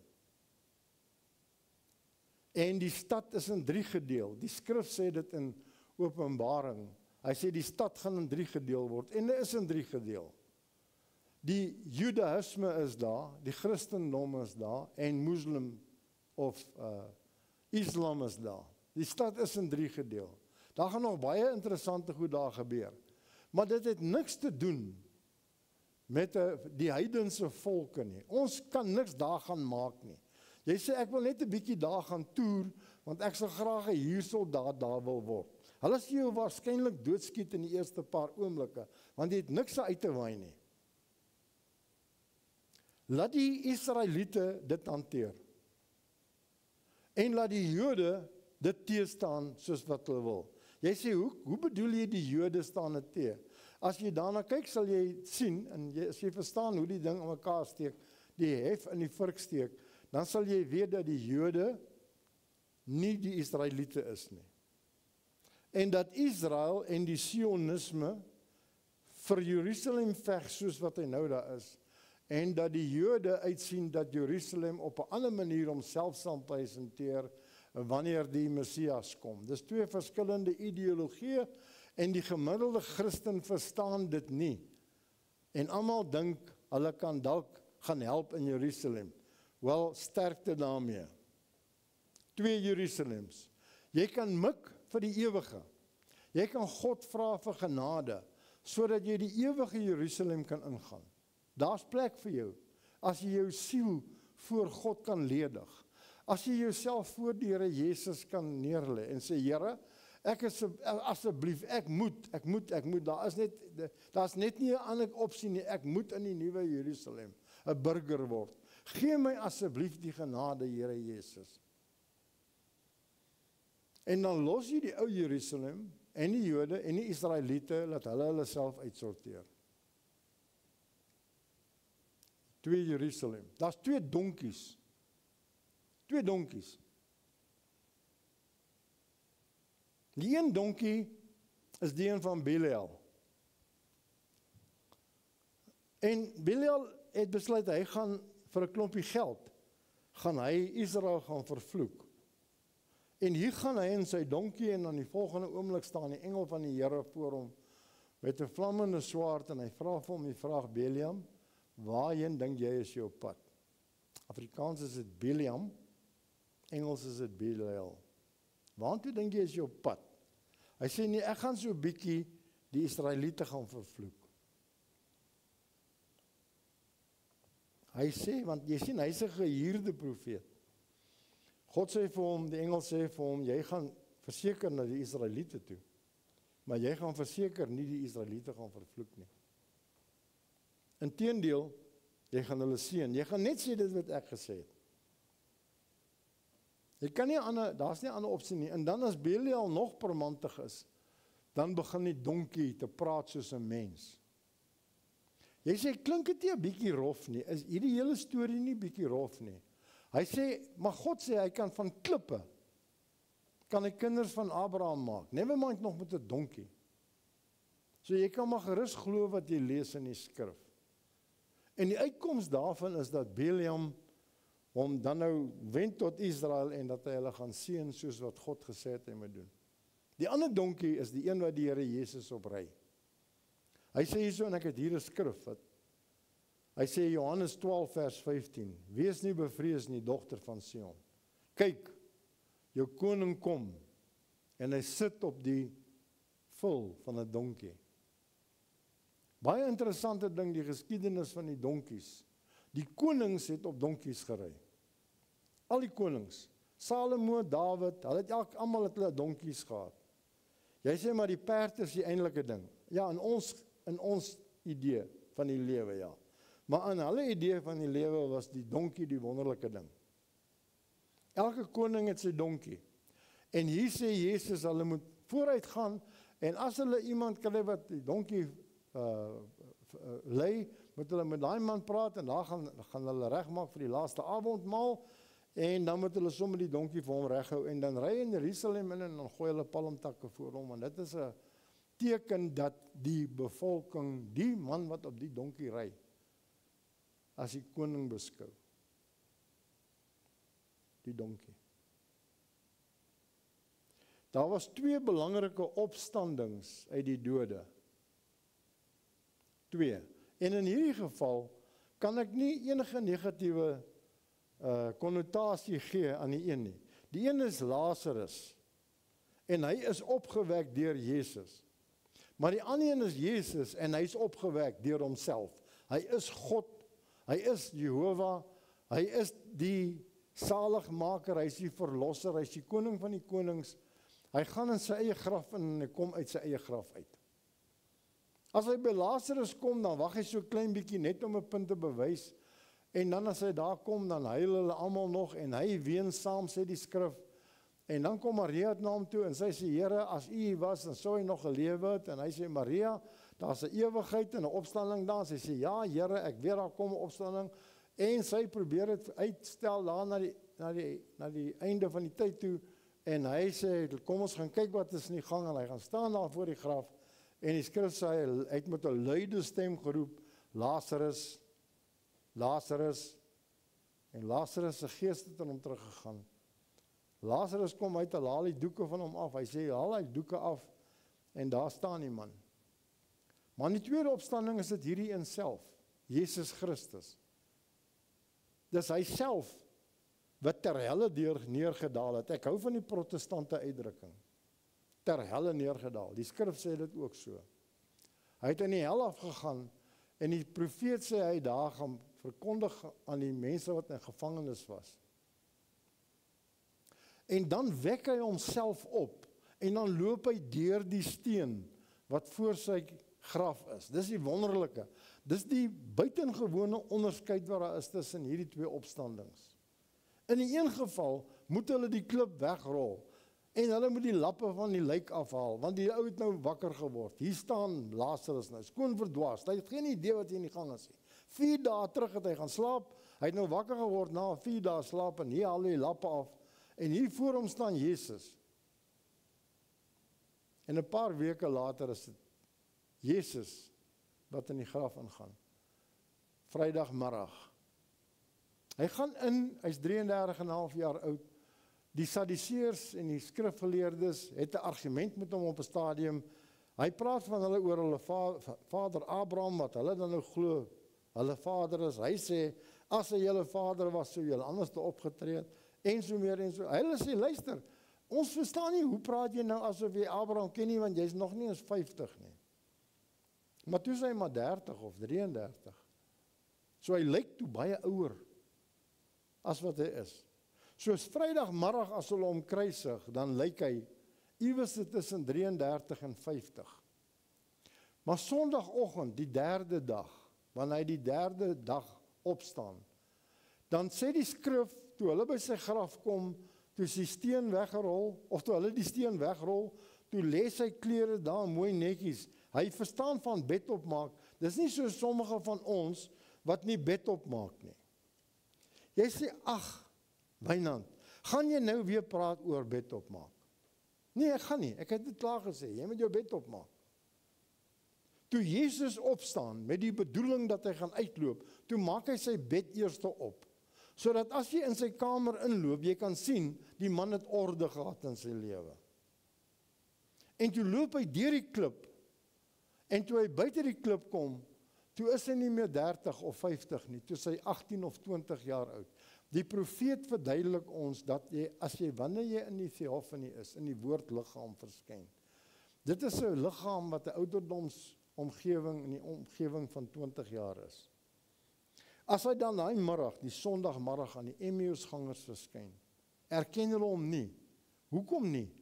En die stad is in 3 gedeel. Die skrif sê dit in Openbaring. Hy sê die stad gaan in 3 gedeel word. En dit is in 3 gedeel. Die Judaïsme is daar, die Christendom is daar, en Muslim of Islam is daar. Die stad is in 3 gedeel. Daar gaan nog baie interessante goed daar gebeur. Maar dit het niks te doen met die heidense volke nie. Ons kan niks daar gaan maak nie. Jy sê ek wil net 'n bietjie daar gaan toer, want ek sal graag 'n huursoldaat daar wil word. Hulle sal jou waarskynlik doodskiet in die eerste paar oomblikke, want jy het niks uit te waai nie. Laat die Israeliete dit hanteer. En laat die Jode dit teestaan soos wat hulle wil. Jy sê, hoe bedoel jy die Jode staan dit te? As jy daarna kyk, sal jy sien, en as jy verstaan hoe die ding aan mekaar steek, die hef in die vurk steek, dan sal jy weet dat die Jode nie die Israeliete is nie. En dat Israel en die Sionisme vir Jerusalem veg soos wat hy nou daar is, en dat die Jode uitsien dat Jerusalem op 'n ander manier homself sal presenteer wanneer die Messias kom. Dis 2 verskillende ideologieë, en die gemiddelde Christen verstaan dit nie. En almal dink hulle kan dalk gaan help in Jerusalem. Wel, sterkte daarmee. 2 Jerusalems. Jy kan mik vir die ewige. Jy kan God vra vir genade, sodat jy die ewige Jerusalem kan ingaan. Daar's plek vir jou, as jy jou siel voor God kan ledig. As jy jouself voor die Here Jesus kan neerlê en sê, Here, ek is asseblief, ek moet, daar's net nie 'n ander opsie nie, ek moet in die nuwe Jerusalem 'n burger word. Gee my asseblief die genade, Here Jesus. En dan los jy die ou Jerusalem en die Jode en die Israeliete, laat hulle self uitsorteer. 2 Jerusalem. Daar's 2 donkies. 2 donkies. Die een donkie is die een van Belial. En Belial het besluit, hy gaan vir 'n klompie geld, gaan hy Israel gaan vervloek. En hier gaan hy in sy donkie, en aan die volgende oomblik staan die engel van die Here voor hom, met 'n vlammende swaard, en hy vra vir hom die vraag, Biliam, waarheen dink jy is jou pad? Afrikaans is dit Biliam, Engels is dit Belial. Waartoe dink jy is jou pad? Hy sê nee, ek gaan so 'n bietjie die Israeliete gaan vervloek. Hy sê, want jy sien, hy's 'n gehuurde profeet. God sê vir hom, die engel sê vir hom, jy gaan verseker na die Israeliete toe. Maar jy gaan verseker nie die Israeliete gaan vervloek nie. Inteendeel, jy gaan hulle seën. Jy gaan net sê dit wat ek gesê het. Jy kan nie daar's nie 'n ander opsie nie. En dan as Belial nog permantig is, dan begin die donkie te praat soos 'n mens. Jy sê, klink dit nie 'n bietjie rof nie? Is hierdie hele storie nie bietjie rof nie? Hy sê, maar God sê hy kan van klippe kan hy kinders van Abraham maak. Never mind nog met 'n donkie. So jy kan maar gerus glo wat jy lees in die skrif. En die uitkoms daarvan is dat Bileam hom dan nou wend tot Israel en dat hy hulle gaan seën soos wat God gesê het hy moet doen. Die ander donkie is die een wat die Here Jesus op ry. Hy sê hierso, en ek het hier 'n skrif wat hy sê Johannes 12 vers 15, wees nie bevrees nie, dogter van Sion. Kyk, jou koning kom en hy sit op die vul van 'n donkie. Baie interessante ding, die geskiedenis van die donkies. Die konings het op donkies gery. Al die konings, Salomo, Dawid, almal het hulle donkies gehad. Jy sê maar die perd is die eintlike ding. Ja, in ons idee van die lewe, ja. Maar in hulle idee van die lewe was die donkie die wonderlike ding. Elke koning het sy donkie. En hier sê Jesus, hulle moet vooruit gaan, en as hulle iemand kry wat die donkie lei, moet hulle met daai man praat, en daar gaan hulle regmaak vir die laaste avondmaal, en dan moet hulle sommer die donkie vir hom reghou, en dan ry in Jerusalem in, en dan gooi hulle palmtakke voor hom, en dit is 'n teken dat die bevolking, die man wat op die donkie ry, as die koning beskou. Die donkie. Daar was 2 belangrike opstandings uit die dode. 2. En in hierdie geval kan ek nie enige negatiewe konnotasie gee aan die een nie. Die een is Lazarus, en hy is opgewek deur Jesus. Maar die ander een is Jesus, en hy is opgewek deur homself. Hy is God, hy is Jehovah, hy is die saligmaker, hy is die verlosser, hy is die koning van die konings. Hy gaan in sy eie graf in en hy kom uit sy eie graf uit. As hy by Lazarus kom, dan wag hy so klein bietjie net om 'n punt te bewys. En dan as hy daar kom, dan huil hulle almal nog en hy ween saam, sê die skrif. En dan kom Maria na hom toe en sy sê, Here, as u hier was, dan sou hy nog gelewe het. En hy sê, Maria, daar's 'n ewigheid en 'n opstanding daar. Sy sê, ja, Here, ek weet daar kom 'n opstanding. En sy probeer dit uitstel daar na die einde van die tyd toe. En hy sê, kom ons gaan kyk wat is in die gang. En hy gaan staan daar voor die graf. En die skrif sê, hy het met 'n luide stem geroep, Lazarus, Lazarus. En Lazarus se gees het aan hom teruggegaan. Lazarus kom uit, hy haal die doeke van hom af. Hy sê, haal hy doeke af. En daar staan die man. Maar in die tweede opstanding is dit hierdie een self, Jesus Christus. Dis hy self wat ter helle neergedaal het. Ek hou van die protestante uitdrukking. Ter helle neergedaal. Die skrif sê dit ook so. Hy het in die hel afgegaan en die profeet sê hy daar gaan verkondig aan die mense wat in gevangenis was. En dan wek hy homself op en dan loop hy deur die steen wat voor sy graf is. Dis die wonderlike. Dis die buitengewone onderskeid wat daar is tussen hierdie twee opstandings. In die een geval moet hulle die klip wegrol en hulle moet die lappe van die lijk afhaal, want die ou het nou wakker geword. Hier staan Lazarus nou, skoon verdwaas. Hy het geen idee wat hier in die gang is nie. 4 dae terug het hy gaan slaap, hy het nou wakker geword na 4 dae slaap en hier haal hy die lappe af. En hier voor hom staan Jesus. En 'n paar weke later is dit Jesus wat in die graf ingaan. Vrydagmiddag. Hy gaan in, hy's 33,5 jaar oud. Die Sadduseërs en die skrifgeleerdes het 'n argument met hom op 'n stadium. Hy praat van hulle oor hulle vader Abraham, wat hulle dan nou glo hulle vader is. Hy sê, as hy julle vader was, sou julle anders te opgetree het. En so meer en so. Hulle sê, luister, ons verstaan nie, hoe praat jy nou asof jy Abraham ken nie, want jy's nog nie eens 50 nie. Maar toe is hy maar 30 of 33. So hy lyk toe baie ouer as wat hy is. Soos Vrydagmiddag as hulle hom kruisig, dan lyk hy iewers tussen 33 en 50. Maar Sondagoggend, die derde dag, wanneer hy die derde dag opstaan, dan sê die skrif, toe hulle by sy graf kom, toe is die steen weggerol, of toe hulle die steen wegrol, toe lê sy klere daar mooi netjies. Hy verstaan van bed opmaak. Dis nie so sommige van ons wat nie bed opmaak nie. Jy sê, ag, Wynand, gaan jy nou weer praat oor bed opmaak? Nee, ek gaan nie. Ek het dit klaar gesê. Jy moet jou bed opmaak. Toe Jesus opstaan met die bedoeling dat hy gaan uitloop, toe maak hy sy bed eerste op. Sodat as jy in sy kamer inloop, jy kan sien, die man het orde gehad in sy lewe. En toe loop hy deur die klip, en toe hy buite die klip kom, toe is hy nie meer 30 of 50 nie, toe is hy 18 of 20 jaar oud. Die profeet verduidelik ons dat wanneer jy in die theophanie is, in die woordliggaam verskyn. Dit is 'n liggaam wat 'n ouderdomsomgewing in die omgewing van 20 jaar is. As hy dan daai middag, die Sondagmiddag aan die Emmausgangers verskyn, erken hulle hom nie. Hoekom nie?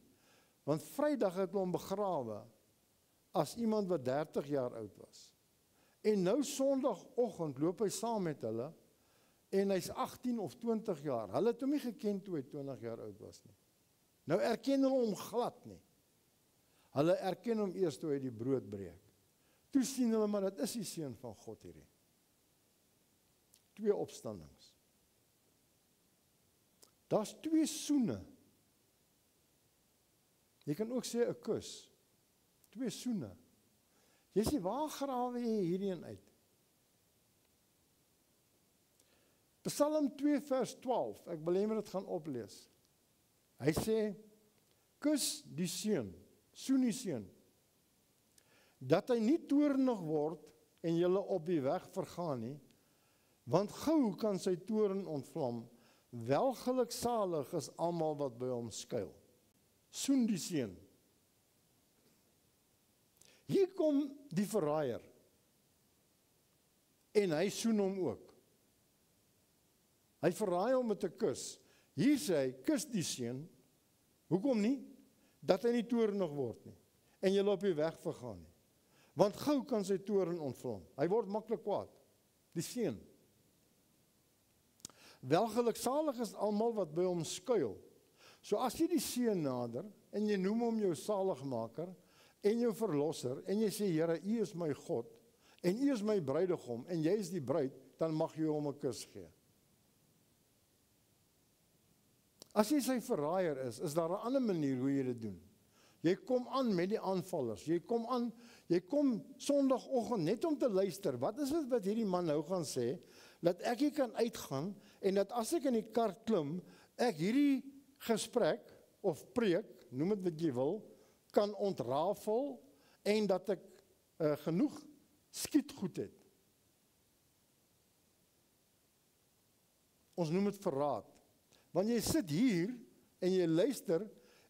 Want Vrydag het hulle hom begrawe as iemand wat 30 jaar oud was. En nou Sondagoggend loop hy saam met hulle, en hy's 18 of 20 jaar. Hulle het hom nie geken toe hy 20 jaar oud was nie. Nou erken hulle hom glad nie. Hulle erken hom eers toe hy die brood breek. Toe sien hulle, maar dit is die Seun van God hierdie. 2 opstandings. Daar's 2 soene. Jy kan ook sê 'n kus. 2 soene. Jy sê, waar grawe jy hierdie uit? Psalm 2 vers 12, ek wil hê jy dit gaan oplees. Hy sê, kus die seun, soen die seun, dat hy nie toornig word en julle op die weg vergaan nie, want gou kan sy toorn ontvlam, welgeluksalig is almal wat by hom skuil. Soen die seun. Hier kom die verraaier, en hy soen hom ook. Hy verraai hom met 'n kus. Hier sê hy, kus die seun. Hoekom nie? Dat hy nie toornig word nie. En julle op die weg vergaan nie. Want gou kan sy toorn ontvlam. Hy word maklik kwaad. Die seun. Welgeluksalig is almal wat by hom skuil. So as jy die seun nader, en jy noem hom jou saligmaker, en jou verlosser, en jy sê, Here, U is my God, en U is my bruidegom, en jy is die bruid, dan mag jy hom 'n kus gee. As jy sy verraaier is daar 'n ander manier hoe jy dit doen. Jy kom aan met die aanvallers. Jy kom Sondagoggend net om te luister. Wat is dit wat hierdie man nou gaan sê? Dat ek hier kan uitgaan en dat as ek in die kar klim, ek hierdie gesprek of preek, noem dit wat jy wil, kan ontrafel en dat ek genoeg skietgoed het. Ons noem dit verraad. Want jy sit hier en jy luister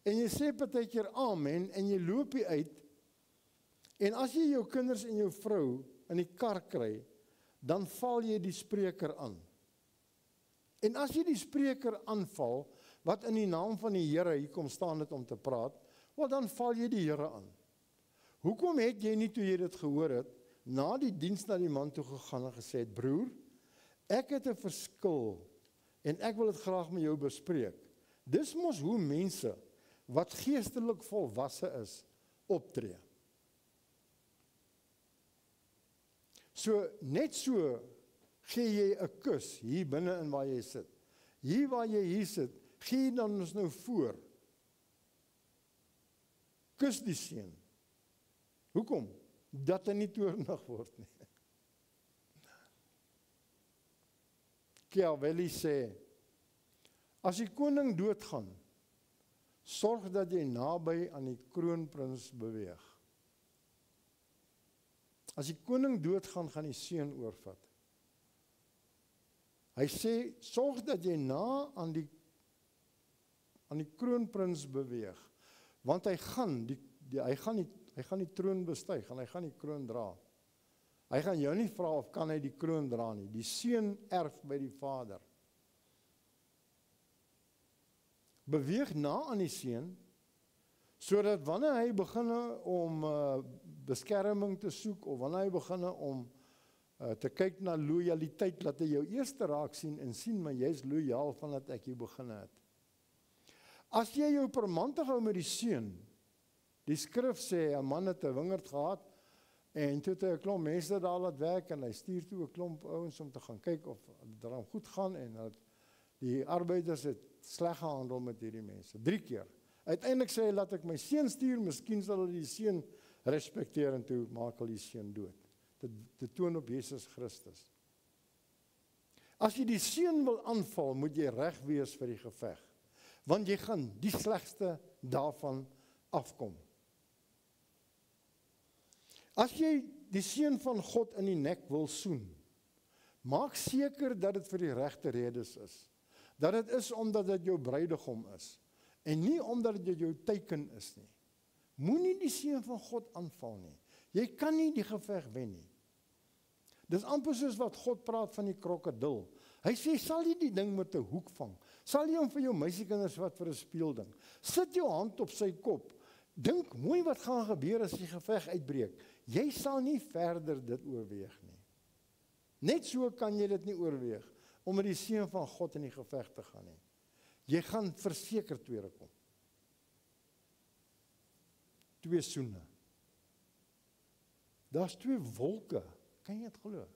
en jy sê partykeer amen en jy loop hier uit en as jy jou kinders en jou vrou in die kar kry, dan val jy die spreker aan. En as jy die spreker aanval, wat in die naam van die Here hier kom staan het om te praat, wel dan val jy die Here aan. Hoekom het jy nie toe jy dit gehoor het, na die diens na die man toe gegaan en gesê het, broer, ek het 'n verskil en ek wil dit graag met jou bespreek. Dis mos hoe mense wat geestelik volwasse is, optree. So, net so gee jy 'n kus hier binne in waar jy sit. Hier waar jy hier sit, gee jy dan ons nou voor. Kus die seun. Hoekom? Dat hy nie toornig word nie. Machiavelli sê, as die koning doodgaan, sorg dat jy naby aan die kroonprins beweeg. As die koning doodgaan, gaan die seun oorvat. Hy sê, sorg dat jy na aan die kroonprins beweeg, want hy gaan die troon bestyg en hy gaan die kroon dra. Hy gaan jou nie vra of kan hy die kroon dra nie. Die seun erf by die vader. Beweeg na aan die seun, sodat wanneer hy begin om beskerming te soek, of wanneer hy begin om te kyk na loyaliteit, dat hy jou eerste raak sien en sien, maar jy is loyaal vandat ek jou begin het. As jy jou permantig hou met die seun, die skrif sê, 'n man het 'n wingerd gehad, en toe het hy 'n klomp mense daar laat werk, en hy stuur toe 'n klomp ouens om te gaan kyk of dit hom goed gaan, en die arbeiders het sleg gehandel met hierdie mense, 3 keer. Uiteindelik sê hy, laat ek my seun stuur, miskien sal hulle die seun respekteer, en toe maak hulle die seun dood. Dit toon op Jesus Christus. As jy die seun wil aanval, moet jy reg wees vir die geveg, want jy gaan die slegste daarvan afkom. As jy die seun van God in die nek wil soen, maak seker dat dit vir die regte redes is. Dat dit is omdat dit jou bruidegom is, en nie omdat dit jou teiken is nie. Moenie die seun van God aanval nie. Jy kan nie die geveg wen nie. Dis amper soos wat God praat van die krokodil. Hy sê, sal jy die ding met 'n hoek vang? Sal jy hom vir jou meisiekinders wat vir 'n speelding? Sit jou hand op sy kop. Dink mooi wat gaan gebeur as die geveg uitbreek. Jy sal nie verder dit oorweeg nie. Net so kan jy dit nie oorweeg, om met die seun van God in die geveg te gaan nie. Jy gaan verseker tweede kom. 2 soene. Daar's 2 wolke. Kan jy dit glo?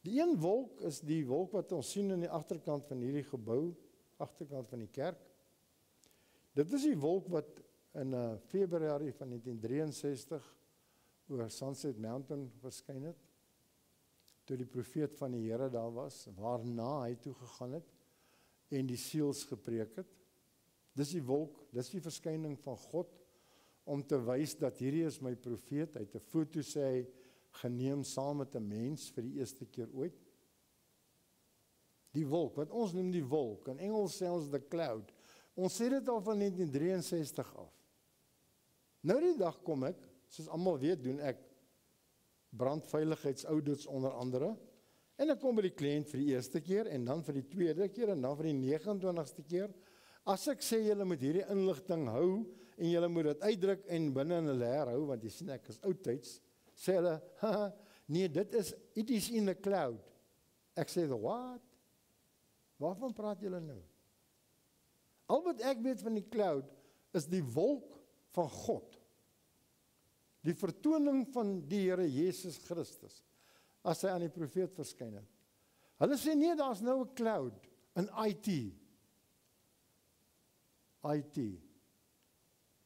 Die een wolk is die wolk wat ons sien in die agterkant van hierdie gebou, agterkant van die kerk. Dit is die wolk wat in Februarie van 1963 oor Sunset Mountain verskyn het, toe die profeet van die Here daar was, waarna hy toe gegaan het, en die seels gepreek het. Dis die wolk, dis die verskyning van God, om te wys dat hierdie is my profeet. Hy het 'n foto sê hy geneem saam met 'n mens vir die eerste keer ooit. Die wolk, wat ons noem die wolk, in Engels sê ons the cloud. Ons sê dit al van 1963 af. Nou die dag kom ek, soos almal weet, doen ek brandveiligheidsaudits onder andere, en ek kom by die kliënt vir die eerste keer, en dan vir die tweede keer, en dan vir die 29ste keer. As ek sê, julle moet hierdie inligting hou, en julle moet dit uitdruk, en binne in 'n leer hou, want jy sien ek is oudtyds, sê hulle, haha, nee, it is in the cloud. Ek sê, what? Waarvan praat julle nou? Al wat ek weet van die cloud, is die wolk van God. Die vertoning van die Here Jesus Christus, as hy aan die profeet verskyn het. Hulle sê, nee, daar's nou 'n cloud, in IT.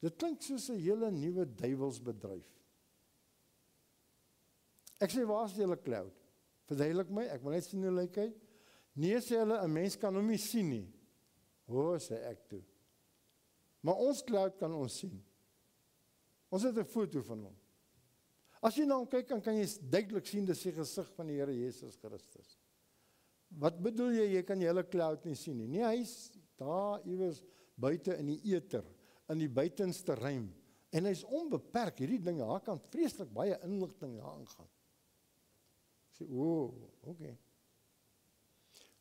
Dit klink soos 'n hele nuwe duiwelsbedryf. Ek sê, waar is julle cloud? Verduidelik my, ek wil net sien hoe lyk hy. Nee, sê hulle, 'n mens kan hom nie sien nie. O, sê ek toe. Maar ons cloud kan ons sien. Ons het 'n foto van hom. As jy na hom kyk, dan kan jy duidelik sien, dis die gesig van die Here Jesus Christus. Wat bedoel jy, jy kan die hele cloud nie sien nie? Nee, hy's daar iewers buite in die eter, in die buitenste ruim. En hy's onbeperk, hierdie ding, daar kan vreeslik baie inligting daar aangaan. Ek sê, okay.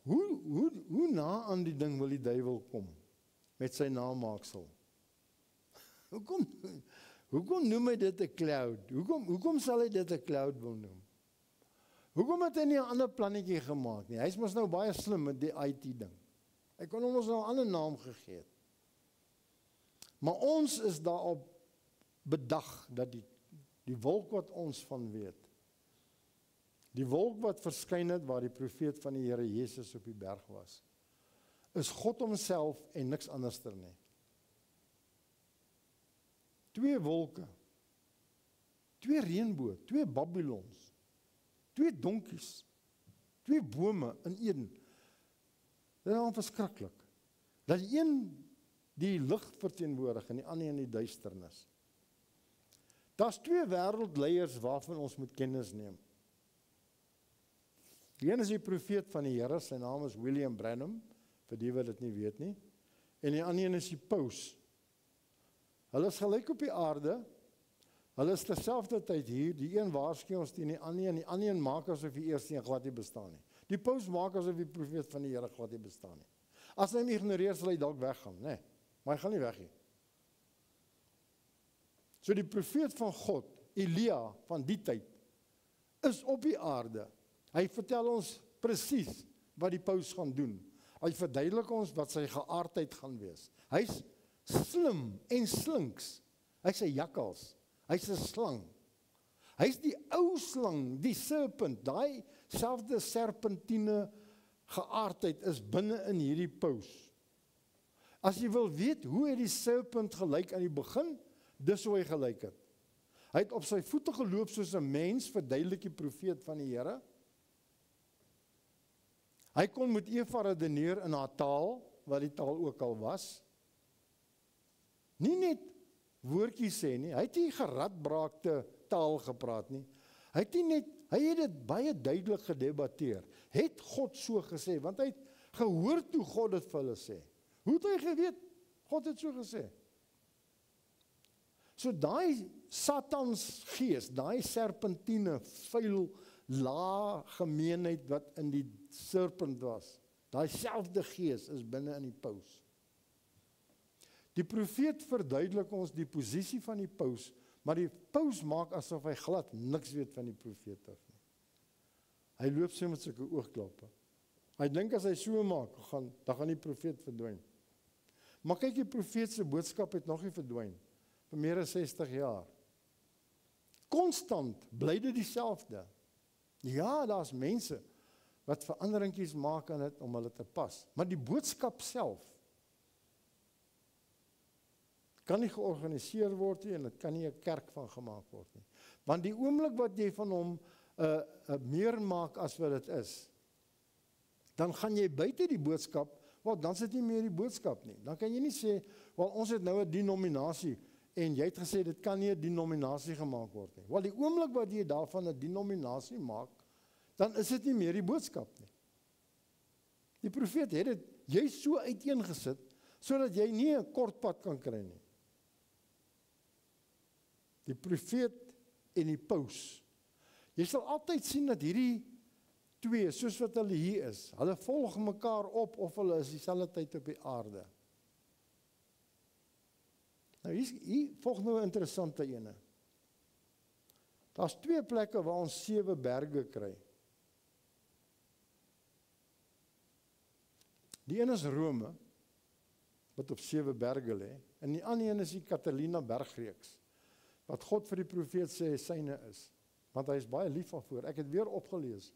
Hoe na aan die ding wil die duiwel kom, met sy namaaksel? Hoekom noem hy dit 'n cloud? Hoekom sal hy dit 'n cloud wil noem? Hoekom het hy nie 'n ander plannetjie gemaak nie? Hy's mos nou baie slim met die IT ding. Hy kon hom ons nou 'n ander naam gegee het. Maar ons is daarop bedag, dat die wolk wat ons van weet, die wolk wat verskyn het, waar die profeet van die Here Jesus op die berg was, is God homself en niks anderster nie. 2 wolke, 2 reënboë, 2 Babylons, 2 donkies, 2 bome in een. Dit is al verskriklik. Dat die een die lig verteenwoordig en die ander in die duisternis. Daar's 2 wêreldleiers waarvan ons moet kennis neem. Die een is die profeet van die Here, sy naam is William Branham, vir die wat dit nie weet nie. En die ander een is die paus. Hulle is gelyk op die aarde, Hulle is terselfdertyd hier, die een waarsku ons teen die ander en die ander een maak asof die eerste een glad nie bestaan nie. Die paus maak asof die profeet van die Here glad nie bestaan nie. As hy hom ignoreer, sal hy dalk weggaan, nee, maar hy gaan nie weg nie. So die profeet van God, Elia van die tyd, is op die aarde. Hy vertel ons presies wat die paus gaan doen. Hy verduidelik ons wat sy geaardheid gaan wees. Hy's slim en slinks. Hy's 'n jakkals. Hy's 'n slang. Hy's die ou slang, die serpent, daai selfde serpentine geaardheid is binne in hierdie paus. As jy wil weet hoe het die serpent gelyk aan die begin, dis hoe hy gelyk het. Hy het op sy voete geloop soos 'n mens, verduidelik die profeet van die Here. Hy kon met Eva redeneer in haar taal, wat die taal ook al was. Nie net woordjies sê nie, hy het nie geradbraakte taal gepraat nie. Hy het dit baie duidelik gedebatteer. Het God so gesê, want hy het gehoor toe God dit vir hulle sê. Hoe het hy geweet? God het so gesê. So daai Satans gees, daai serpentine, vuil, lae gemeenheid wat in die serpent was, daai selfde gees is binne in die paus. Die profeet verduidelik ons die posisie van die paus, maar die paus maak asof hy glad niks weet van die profeet af nie. Hy loop so met sulke oogklappe. Hy dink as hy so maak, dan gaan die profeet verdwyn. Maar kyk, die profeet se boodskap het nog nie verdwyn vir meer as 60 jaar. Konstant bly dit dieselfde. Ja, daar's mense wat veranderingkies maak aan dit om hulle te pas, maar die boodskap self kan nie georganiseer word nie en dit kan nie 'n kerk van gemaak word nie. Want die oomblik wat jy van hom meer maak as wat dit is, dan gaan jy buite die boodskap, want dan sit nie meer die boodskap nie. Dan kan jy nie sê, wel ons het nou 'n denominasie en jy het gesê dit kan nie 'n denominasie gemaak word nie. Wel die oomblik wat jy daarvan 'n denominasie maak, dan is dit nie meer die boodskap nie. Die profeet het dit jy so uiteengesit sodat jy nie 'n kort pad kan kry nie. Die profeet en die paus. Jy sal altyd sien dat hierdie twee, soos wat hulle hier is, hulle volg mekaar op of hulle is dieselfde tyd op die aarde. Nou hier volg nou 'n interessante ene. Daar's twee plekke waar ons 7 berge kry. Die een is Rome, wat op 7 berge lê, en die ander een is die Catalina bergreeks, wat God vir die profeet sê syne is, want hy is baie lief daarvoor. Ek het weer opgelees,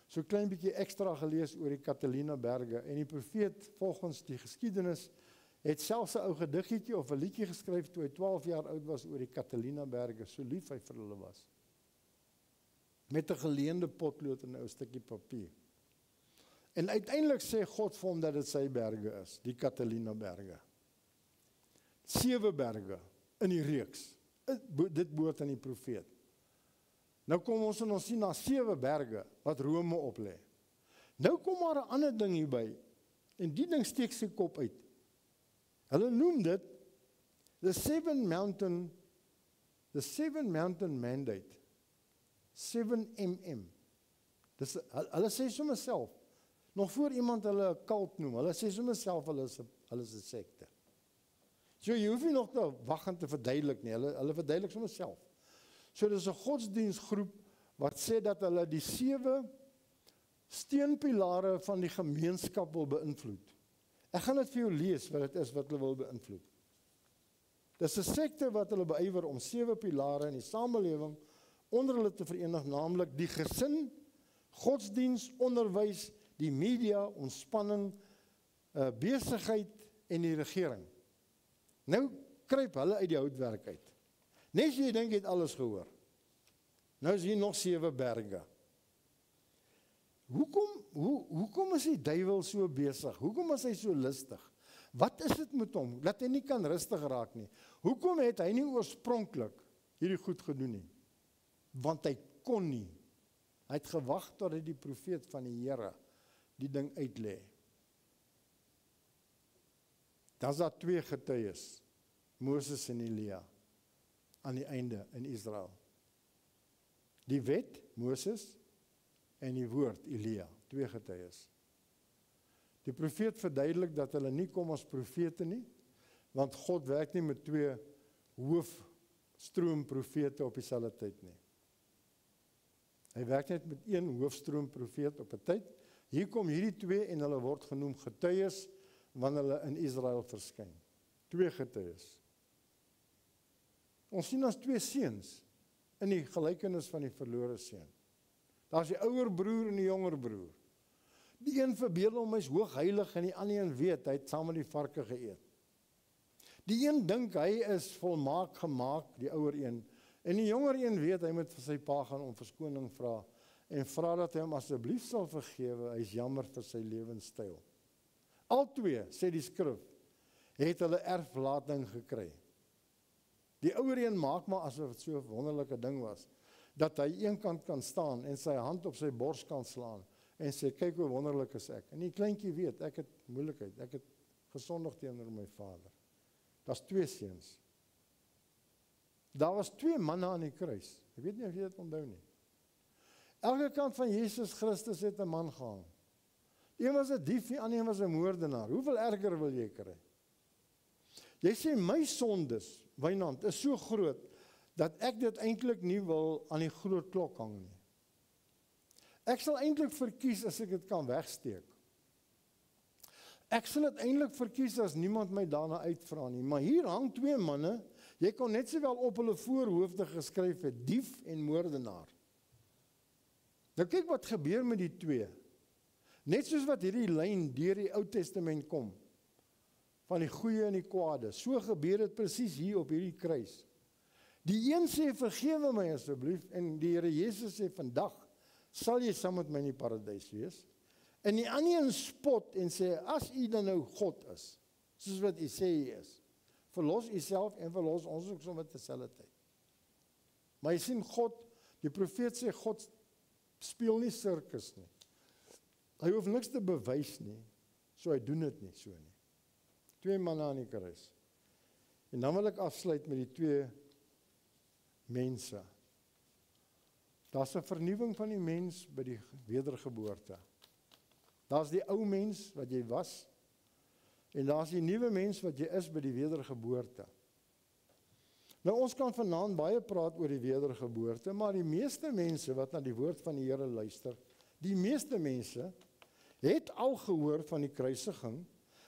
so klein bietjie ekstra gelees oor die Catalina berge, en die profeet volgens die geskiedenis het selfs 'n ou gediggietjie of 'n liedjie geskryf toe hy 12 jaar oud was oor die Catalina berge, so lief hy vir hulle was. Met 'n geleende potlood en 'n ou stukkie papier. En uiteindelik sê God vir hom dat dit sy berge is, die Catalina berge. 7 berge in die reeks. Dit behoort aan die profeet. Nou kom ons en ons sien na 7 berge wat Rome op lê. Nou kom maar 'n ander ding hierby, en die ding steek sy kop uit. Hulle noem dit the seven mountain mandate. 7 Dis hulle sê sommer self, nog voor iemand hulle 'n cult noem, hulle sê sommer self hulle is 'n sekte. So jy hoef nie nog te wag en te verduidelik nie, hulle verduidelik sommer self. So dis 'n godsdienstgroep wat sê dat hulle die 7 steunpilare van die gemeenskap wil beïnvloed. Ek gaan dit vir jou lees wat dit is wat hulle wil beïnvloed. Dis 'n sekte wat hulle beywer om 7 pilare in die samelewing onder hulle te verenig, naamlik die gesin, godsdiens, onderwys, die media, ontspanning, besigheid en die regering. Nou kruip hulle uit die houtwerk uit. Net jy dink jy het alles gehoor. Nou is hier nog 7 berge. Hoekom is die duiwel so besig? Hoekom is hy so lustig? Wat is dit met hom, dat hy nie kan rustig raak nie? Hoekom het hy nie oorspronklik hierdie goed gedoen nie? Want hy kon nie. Hy het gewag tot die profeet van die Here die ding uitlê. Dan is daar 2 getuies, Moses en Elia. aan die einde in Israel. Die wet, Moses, en die woord, Elia, 2 getuies. Die profeet verduidelik dat hulle nie kom as profete nie, want God werk nie met 2 hoofstroom profete op dieselfde tyd nie. Hy werk net met 1 hoofstroom profeet op 'n tyd. Hier kom hierdie 2 en hulle word genoem getuies wanneer hulle in Israel verskyn. 2 getuies. Ons sien as 2 seuns in die gelykenis van die verlore seun. Daar's die ouer broer en die jonger broer. Die een verbeel hom hy's hoog heilig en die ander een weet hy het saam met die varke geëet. Die een dink hy is volmaak gemaak, die ouer een, en die jonger een weet hy moet vir sy pa gaan om verskoning vra en vra dat hy hom asseblief sal vergewe, hy is jammer vir sy lewenstyl. Al 2, sê die skrif, het hulle erflating gekry. Die ouer een maak maar asof dit so 'n wonderlike ding was, dat hy eenkant kan staan en sy hand op sy bors kan slaan en sê, kyk hoe wonderlik is ek. En die kleintjie weet, ek het moeilikheid, ek het gesondig teenoor my vader. Daar's 2 seuns. Daar was 2 manne aan die kruis. Ek weet nie of jy dit onthou nie. Elke kant van Jesus Christus het 'n man gehang. Die een was 'n dief, die ander een was 'n moordenaar. Hoeveel erger wil jy kry? Jy sê my sondes, Wynand, is so groot dat ek dit eintlik nie wil aan die groot klok hang nie. Ek sal eintlik verkies as ek dit kan wegsteek. Ek sal dit eintlik verkies as niemand my daarna uitvra nie, maar hier hang 2 manne, jy kon net sowel op hulle voorhoofde geskryf het, dief en moordenaar. Nou kyk wat gebeur met die 2. Net soos wat hierdie lyn deur die Ou Testament kom, van die goeie en die kwade, so gebeur dit presies hier op hierdie kruis. Die een sê, vergewe my asseblief, en die Here Jesus sê, vandag sal jy saam met my in die paradys wees. En die ander een spot en sê, as u dan nou God is, soos wat u sê u is, verlos u self en verlos ons ook sommer terselfde tyd. Maar jy sien God, die profeet sê, God speel nie sirkus nie. Hy hoef niks te bewys nie, so hy doen dit nie so nie. 2 manne aan die kruis. En dan wil ek afsluit met die 2 mense. Daar's 'n vernuwing van die mens by die wedergeboorte. Daar's die ou mens wat jy was, en daar's die nuwe mens wat jy is by die wedergeboorte. Nou ons kan vanaand baie praat oor die wedergeboorte, maar die meeste mense wat na die woord van die Here luister, die meeste mense het al gehoor van die kruisiging,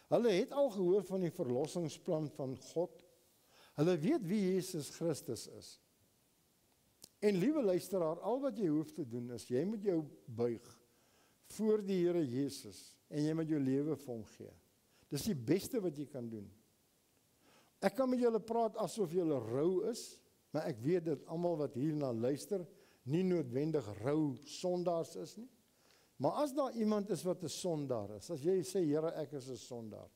hulle het al gehoor van die verlossingsplan van God, hulle weet wie Jesus Christus is. En liewe luisteraar, al wat jy hoef te doen is, jy moet jou buig voor die Here Jesus, en jy moet jou lewe vir hom gee. Dis die beste wat jy kan doen. Ek kan met julle praat asof julle rou is, maar ek weet dat almal wat hierna luister, nie noodwendig rou sondaars is nie. Maar as daar iemand is wat 'n sondaar is, as jy sê, Here, ek is 'n sondaar,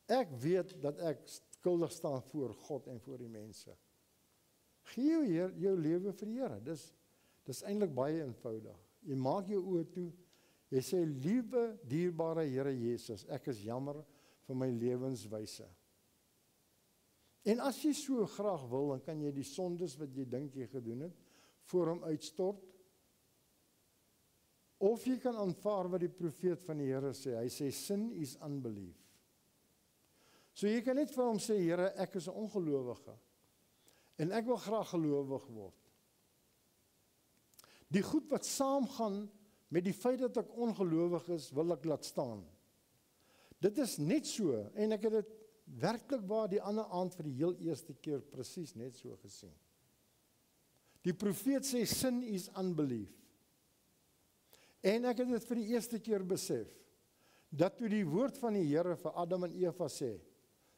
ek weet dat ek skuldig staan voor God en voor die mense. Gee jou lewe vir die Here. Dis eintlik baie eenvoudig. Jy maak jou oë toe, jy sê, liewe, dierbare Here Jesus, ek is jammer vir my lewenswyse. En as jy so graag wil, dan kan jy die sondes wat jy dink jy gedoen het, voor hom uitstort. Of jy kan aanvaar wat die profeet van die Here sê. Hy sê, sin is unbelief. So jy kan net vir hom sê, Here, ek is 'n ongelowige. En ek wil graag gelowig word. Die goed wat saamgaan met die feit dat ek ongelowig is, wil ek laat staan. Dit is net so, en ek het dit werklik waar die ander aand vir die heel eerste keer presies net so gesien. Die profeet sê, sin is unbelief. En ek het dit vir die eerste keer besef, dat toe die woord van die Here vir Adam en Eva sê,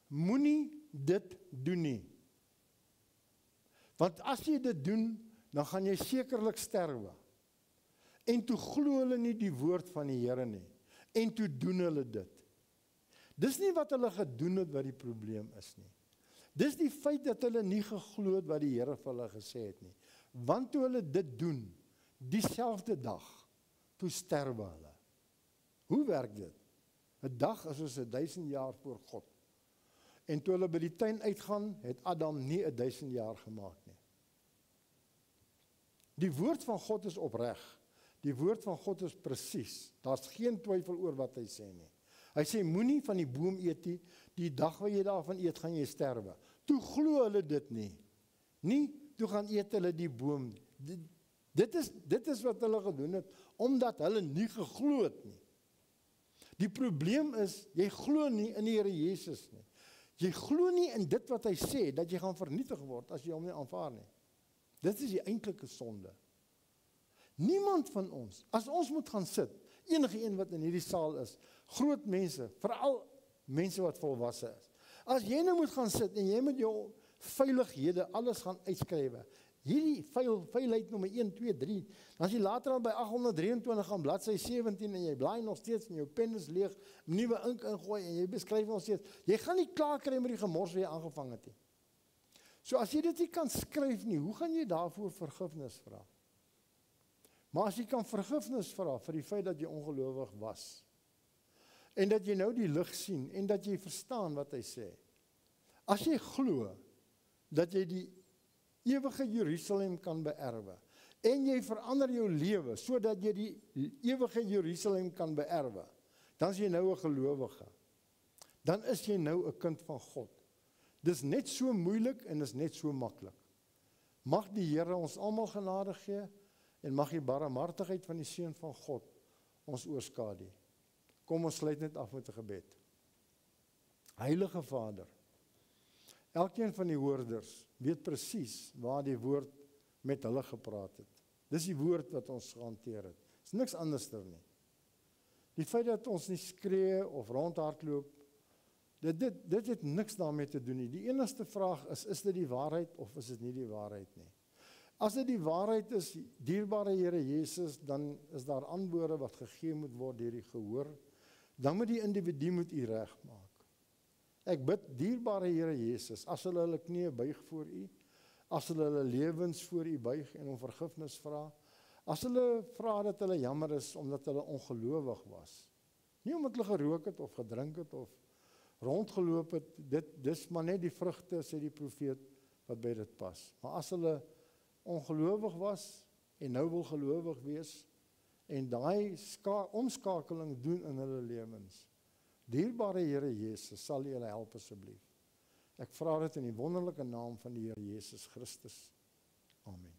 moenie dit doen nie. Want as jy dit doen, dan gaan jy sekerlik sterwe. En toe glo hulle nie die woord van die Here nie. En toe doen hulle dit. Dis nie wat hulle gedoen het wat die probleem is nie. Dis die feit dat hulle nie geglo het wat die Here vir hulle gesê het nie. Want toe hulle dit doen, dieselfde dag, toe sterwe hulle. Hoe werk dit? 'n Dag is soos 1000 jaar voor God. En toe hulle by die tuin uitgaan, het Adam nie 1000 jaar gemaak nie. Die woord van God is opreg. Die woord van God is presies. Daar's geen twyfel oor wat hy sê nie. Hy sê, moenie van die boom eet nie, die dag wat jy daarvan eet, gaan jy sterwe. Toe glo hulle dit nie. Nie, toe gaan eet hulle die boom. Dit is wat hulle gedoen het, omdat hulle nie geglo het nie. Die probleem is, jy glo nie in die Here Jesus nie. Jy glo nie in dit wat hy sê, dat jy gaan vernietig word, as jy hom nie aanvaar nie. Dit is die eintlike sonde. Niemand van ons, as ons moet gaan sit, enige een wat in hierdie saal is, groot mense, veral mense wat volwasse is. As jy nou moet gaan sit, en jy moet jou veilighede, alles gaan uitskrywe, hierdie veiligheid nommer 1, 2, 3, dan as jy later al by 823 aan bladsy 17, en jy blaai nog steeds, en jou pen is leeg, nuwe ink ingooi, en jy beskryf nog steeds, jy gaan nie klaar kry met die gemors wat jy aangevang het nie. So as jy dit nie kan skryf nie, hoe gaan jy daarvoor vergifnis vra? Maar as jy kan vergifnis vra vir die feit dat jy ongelowig was, en dat jy nou die lig sien, en dat jy verstaan wat hy sê, as jy glo, dat jy die ewige Jerusalem kan beerwe, en jy verander jou lewe, sodat jy die ewige Jerusalem kan beerwe, dan is jy nou 'n gelowige. Dan is jy nou 'n kind van God. Dis net so moeilik en is net so maklik. Mag die Here ons almal genade gee, en mag die barmhartigheid van die Seun van God ons oorskadu. Kom ons sluit net af met 'n gebed. Heilige Vader, elkeen van die hoorders weet presies waar die woord met hulle gepraat het. Dis die woord wat ons gehanteer het. Dis niks anderster nie. Die feit dat ons nie skree of rondhardloop, dit het niks daarmee te doen nie. Die enigste vraag is dit die waarheid of is dit nie die waarheid nie? As dit die waarheid is, dierbare Here Jesus, dan is daar antwoorde wat gegee moet word deur die gehoor. Dan moet die individu moet u regmaak. Ek bid, dierbare Here Jesus, as hulle knieë buig voor u, as hulle lewens voor u buig en om vergifnis vra, as hulle vra dat hulle jammer is omdat hulle ongelowig was, nie omdat hulle gerook het of gedrink het of rondgeloop het, dis maar net die vrugte, sê die profeet, wat by dit pas. Maar as hulle ongelowig was en nou wil gelowig wees en daai omskakeling doen in hulle lewens, dierbare Here Jesus, sal u hulle help asseblief. Ek vra dit in die wonderlike naam van die Here Jesus Christus. Amen.